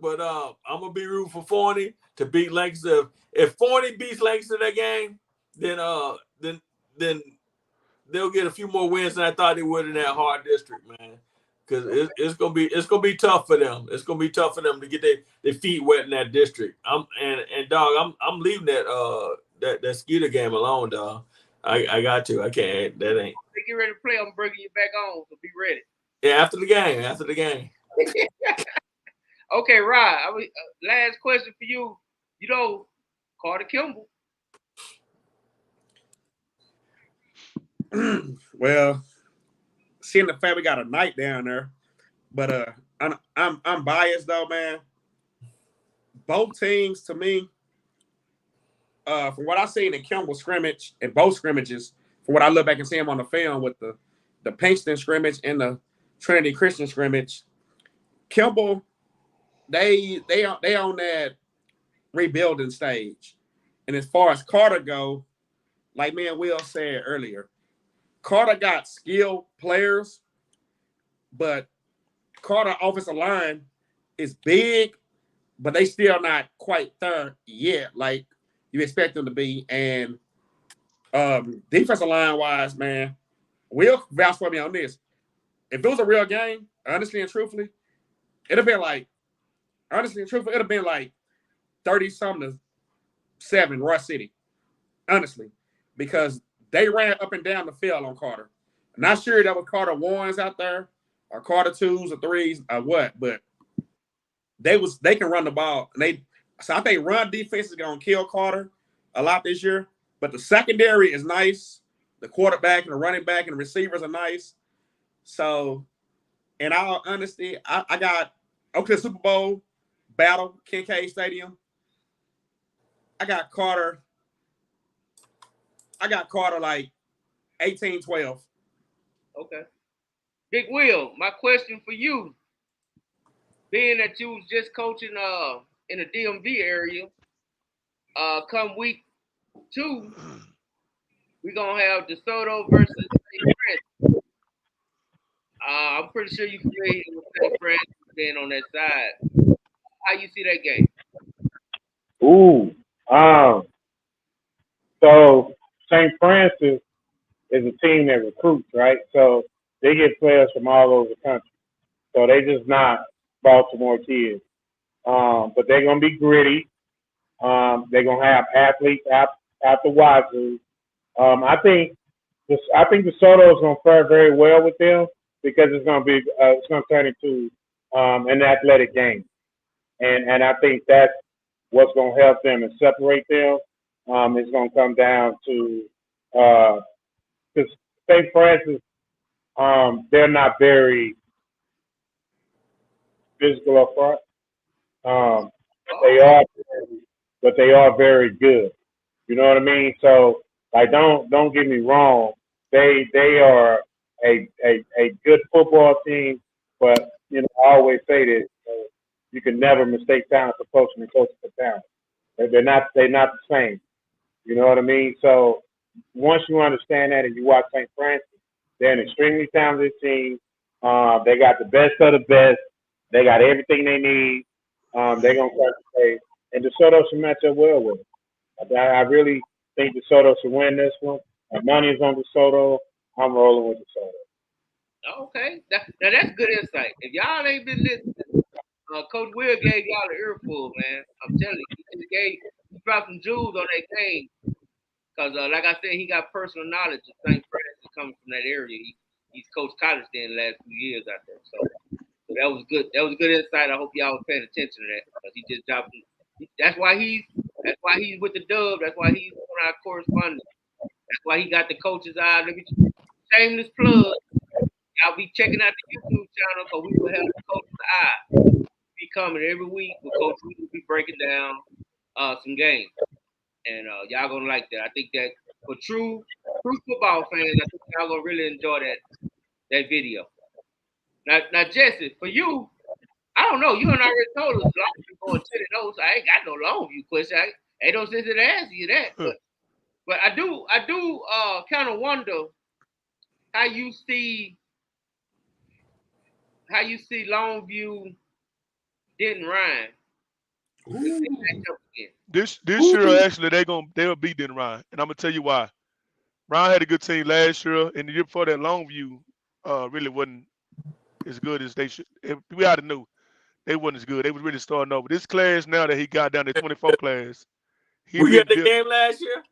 J: but I'm gonna be rooting for Forney to beat Lancaster. If Forney beats Lancaster that game, then they'll get a few more wins than I thought they would in that hard district, man. Because it's gonna be tough for them. It's gonna be tough for them to get their feet wet in that district. I'm leaving that Skeeter game alone, dog. I got to. I can't. That ain't.
E: Get ready to play. I'm bringing you back on, so be ready.
J: Yeah, after the game.
E: Okay, Rod. Last question for you. You know, Carter Kimball.
F: Well, seeing the fact we got a night down there, but I'm biased though, man. Both teams, to me, from what I seen in Kimball scrimmage and both scrimmages, from what I look back and see him on the film with the Pinkston scrimmage and the Trinity Christian scrimmage, Kimball, they on that rebuilding stage. And as far as Carter go, like me and Will said earlier, Carter got skilled players, but Carter offensive line is big, but they still not quite there yet, like you expect them to be. And defensive line wise, man, Will vouch for me on this. If it was a real game, honestly and truthfully, it'd have been like 30-something to 7 Rush City. Honestly, because they ran up and down the field on Carter. I'm not sure that was Carter 1s out there or Carter 2s or 3s or what, but they can run the ball. And so I think run defense is gonna kill Carter a lot this year. But the secondary is nice. The quarterback and the running back and the receivers are nice. So, in all honesty, I got Oakland Super Bowl battle, Kincaid Stadium. I got Carter like 18-12.
E: Okay. Big Will, my question for you, being that you was just coaching in the DMV area, come week 2, we're gonna have DeSoto versus St. Francis. I'm pretty sure you're familiar with St. Francis being on that side. How you see that game?
G: Ooh. So St. Francis is a team that recruits, right? So they get players from all over the country. So they just not Baltimore kids. But they're gonna be gritty. They're gonna have athletes out the wazoo. I think DeSoto is gonna fare very well with them because it's gonna turn into an athletic game, and I think that's what's gonna help them and separate them. It's gonna come down to because St. Francis, they're not very physical up front. But they are very good. You know what I mean? So like, don't get me wrong. They are a good football team, but you know I always say this: you can never mistake talent for coaching and coaching for talent. They're not the same. You know what I mean? So once you understand that and you watch St. Francis, they're an extremely talented team. They got the best of the best. They got everything they need. They're gonna play, and DeSoto should match up well with it. I really think DeSoto should win this one. My money is on DeSoto. I'm rolling with DeSoto.
E: Okay, now that's good insight. If y'all ain't been listening, Coach Will gave y'all an earful, man. I'm telling you, he dropped some jewels on that game. Because, like I said, he got personal knowledge of St. Francis coming from that area. He's coached college there in the last few years out there. So that was good. That was good insight. I hope y'all was paying attention to that because he just dropped. That's why he's with the Dub. That's why he's on our correspondence. That's why he got the coach's eye. Let me shameless plug. Y'all be checking out the YouTube channel because we will have the coach's eye. Be coming every week with Coach. We will be breaking down some games. And y'all gonna like that. I think that for true football fans, I think y'all gonna really enjoy that video. Now Jesse, for you, I don't know. You and I already told us Longview going 10-0, so I ain't got no Longview question. Ain't no sense in asking you that. But I do kind of wonder how you see Longview Denton Ryan.
K: This year actually they'll beat Denton Ryan, and I'm gonna tell you why. Ryan had a good team last year, and the year before that, Longview really wasn't as good as they should. We already knew they wasn't as good. They was really starting over. This class now that he got down to 24 class.
J: Were you at the game last year?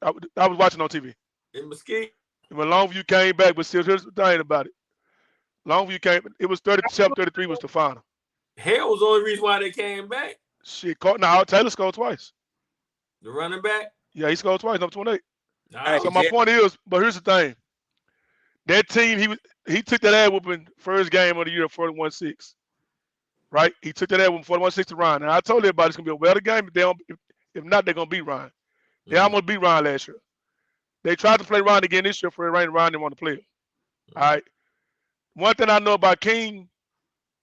K: I was watching on TV.
J: In Mesquite.
K: When Longview came back, but still, here's the thing about it. Longview came. It was 37-33 was the final.
J: Hell was the only reason why they came back.
K: Shit, now Taylor scored twice.
J: The running back?
K: Yeah, he scored twice, number 28.
J: Right,
K: so my point is, but here's the thing. That team, he took that ad whooping first game of the year, 41-6. Right? He took that ad whooping 41-6 to Ryan. And I told everybody it's gonna be a better game. If not, they're gonna beat Ryan. They almost beat Ryan last year. They tried to play Ryan again this year for Ryan didn't want to play him. All right. One thing I know about King,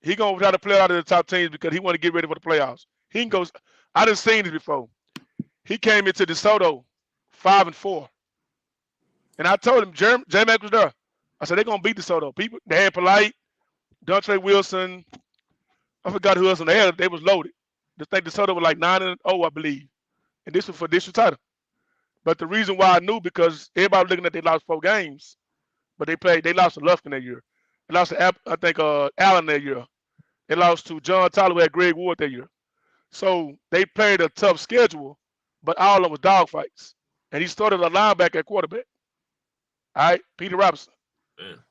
K: he gonna try to play out of the top teams because he want to get ready for the playoffs. He can go. I done seen this before. He came into DeSoto 5-4, and I told him J-Mac was there. I said they're gonna beat DeSoto. People, they had Polite, Dontre Wilson. I forgot who else. They was loaded. The thing DeSoto was like 9-0, I believe, and this was for district title. But the reason why I knew because everybody was looking at they lost 4 games, but they lost to Lufkin that year. They lost to I think Allen that year. They lost to John Tyler who had Greg Ward that year. So they played a tough schedule, but all of them was dogfights. And he started a linebacker at quarterback. All right, Peter Robinson.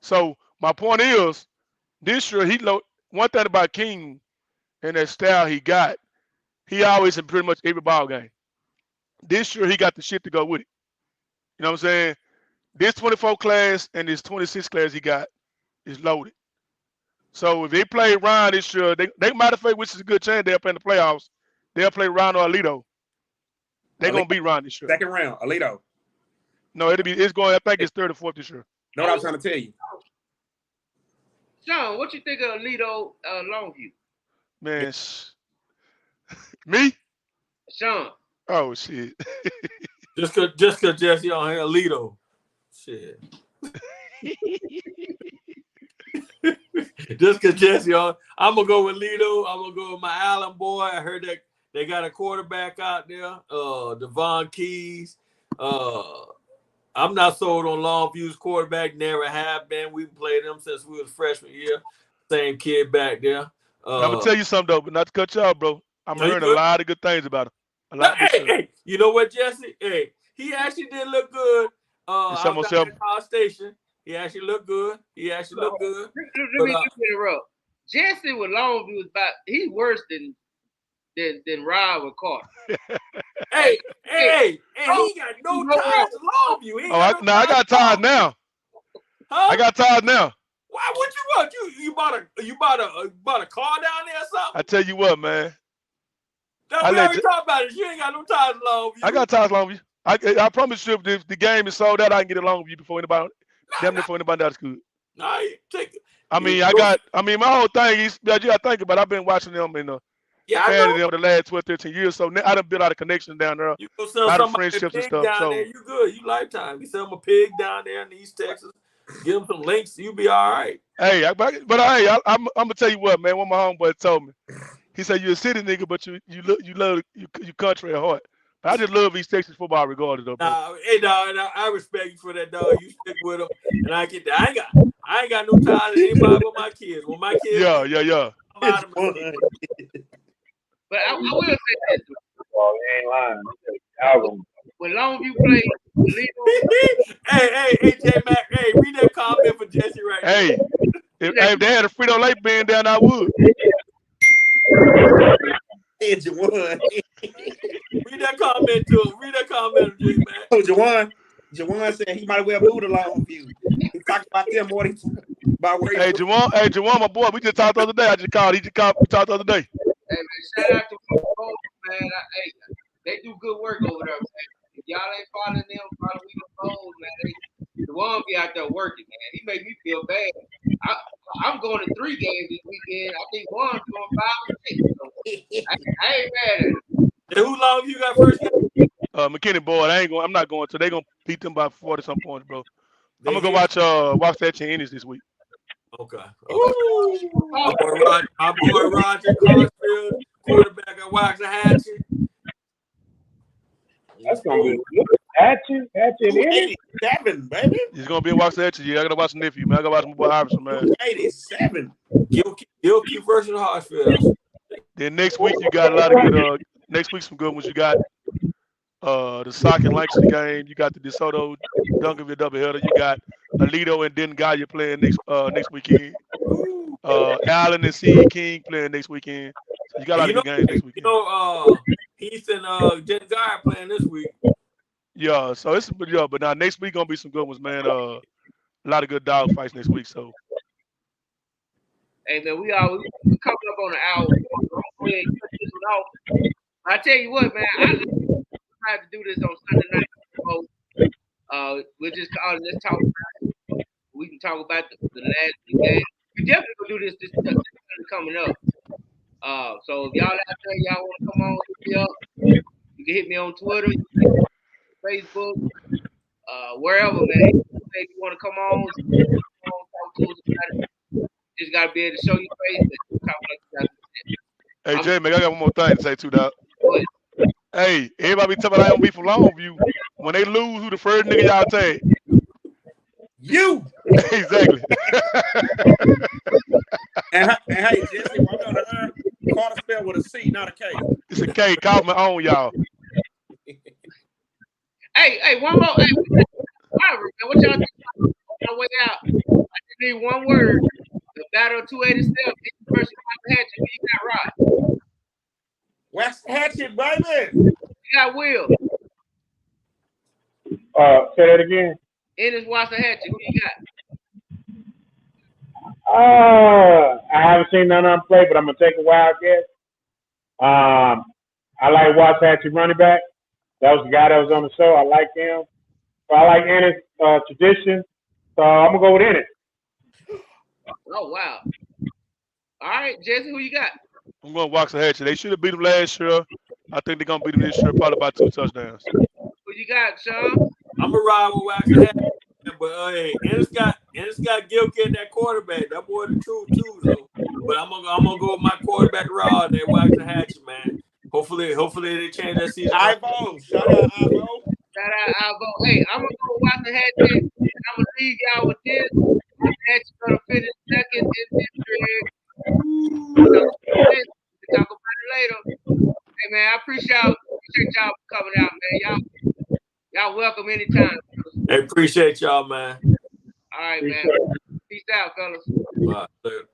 K: So my point is, this year one thing about King and that style he got, he always in pretty much every ball game. This year he got the shit to go with it. You know what I'm saying? This 24 class and this 26 class he got is loaded. So if they play Ryan this year, they matter of fact, which is a good chance they'll play in the playoffs. They'll play Ryan or Alito. They're gonna beat Ryan this year.
F: Second round, Alito.
K: No, it's going. I think it's third or fourth this year.
F: Know what I was trying to tell you.
E: Sean, what you think of Alito Longview?
K: Man, me?
E: Sean.
K: Oh shit.
J: just cause Jesse on here, Alito. Shit. Just cause Jesse on, I'm gonna go with Alito. I'm gonna go with my Allen boy. I heard that they got a quarterback out there, Devon Keys. I'm not sold on Longview's quarterback. Never have been. We've played him since we was freshman year. Same kid back there.
K: I'm gonna tell you something though, but not to cut you out, bro. I'm hearing a lot of good things about him. A lot.
J: Hey, you know what, Jesse? Hey, he actually did look good. I was down at College Station. He actually looked good. Let
E: me interrupt. Jesse with Longview is he's worse than Rob with Carter.
J: hey, he got no ties to Longview.
K: I got ties now.
J: Huh?
K: I got ties now.
J: Why would you want? You bought a car down there or something?
K: I tell you what, man.
J: We already talked about it. You ain't got no ties to Longview.
K: I got ties to Longview. I promise you, if the game is sold out, I can get a Longview before anybody. Before anybody else could.
J: Nah, you take it.
K: My whole thing is, you gotta think about it. I've been watching them and fan of them the last 12, 13 years. So I done built out a connection down there.
J: You go sell somebody a pig down there, you good. You lifetime. You sell them a pig down there in East Texas. Give them some links. You be all right.
K: Hey, I'm gonna tell you what, man. What my homeboy told me. He said you're a city nigga, but you love your country at heart. I just love East Texas football regardless, though.
J: Nah, hey dog, I respect you for that, dog. You stick with them, and I get that. I ain't got no ties to anybody but my kids. When my kids,
K: yeah.
J: I'm out of my kids.
E: But I will say this.
G: He ain't lying.
E: When Longview played,
J: hey, J-Mac, hey, read that comment for Jesse right now.
K: Hey, if they had a Frito-Lay band down, I would.
F: Hey, Jawan.
J: Read that comment to him, J-Mac.
F: Oh, Jawan said he might wear boot Longview. He talked about them more than about where.
K: Hey, Jawan, my boy, we just talked the other day. He just called. We talked the other day.
E: Hey, man, shout out to Bones, man. They do good work over there, man. If y'all ain't following them, follow Bones, man. The one be out there working, man. He make me feel bad. I'm going to 3 games this weekend. I think one's going 5 or 6. So I ain't mad at him.
J: And who Longview got first game?
K: McKinney boy, I'm not going to. They're gonna beat them by 40 some points, bro. I'm gonna go watch Waxahachie Indians this week.
J: Okay. Ooh. My boy Roger Carsfield, quarterback at Waxahachie.
G: That's gonna be good. Hatchie,
F: 87, baby.
K: He's gonna be in Waxahachie. Yeah, I gotta watch the nephew, man. I gotta watch my boy Iverson, man.
F: 87.
J: Gilkey versus Hartsfield.
K: Then next week you got a lot of good. Next week some good ones. You got the Sock and Langston game. You got the DeSoto Duncanville doubleheader. You got Alito and Den Gaia playing next weekend. Allen and C. King playing next weekend. So you got a lot of good games next weekend.
J: Heath and Den Gaia playing this week.
K: Yeah, so but now next week gonna be some good ones, man. A lot of good dog fights next week. So.
E: Hey man, we coming up on an hour. I tell you what, man, I have to do this on Sunday night. We'll just let's talk about it. We can talk about the last game. We definitely gonna do this coming up. So if y'all out there, y'all want to come on, hit me up. You can hit me on Twitter, Facebook, wherever, man. If you want to come on, talk to us about it. Just gotta be able to show your face and talk like you got.
K: Hey, Jay, man, I got one more thing to say too, dog. Hey, everybody be talking about I don't be from Longview. When they lose, who the first nigga y'all tag?
F: You.
K: Exactly.
F: and hey, Jesse, I'm gonna Carter spell with a C, not a K.
K: It's a K. Call me on, y'all.
E: Hey, one more. Hey, what y'all think on the way out? I just need one word. The battle of 287 versus Waxahachie. You got Rod.
F: Waxahachie, baby.
E: You got Will.
G: Say that again.
E: Ennis Waxahachie. Who you got?
G: I haven't seen none of them play, but I'm gonna take a wild guess. I like Waxahachie running back. That was the guy that was on the show. I like him. So I like Ennis tradition. So I'm gonna go with Ennis.
E: Oh wow! All right, Jesse, who you got?
K: I'm going Waxahachie. They should have beat them last year. I think they're gonna beat them this year, probably by 2 touchdowns.
E: Who you got, Sean?
J: I'm gonna ride with Waxahachie, but hey, Ennis got Gilkey at that quarterback. That boy the truth too, though. But I'm gonna go with my quarterback Rod at Waxahachie, man. Hopefully they change that season.
F: Ivo, shout out Ivo.
E: Shout out Ivo. Hey, I'm gonna go Waxahachie, and I'm gonna leave y'all with this. Waxahachie gonna finish second in this league. We'll talk about it later. Hey man, I appreciate y'all for coming out, man. Y'all welcome anytime.
J: Hey, appreciate y'all, man.
E: All right, man. Peace out, fellas.
J: Bye. Later.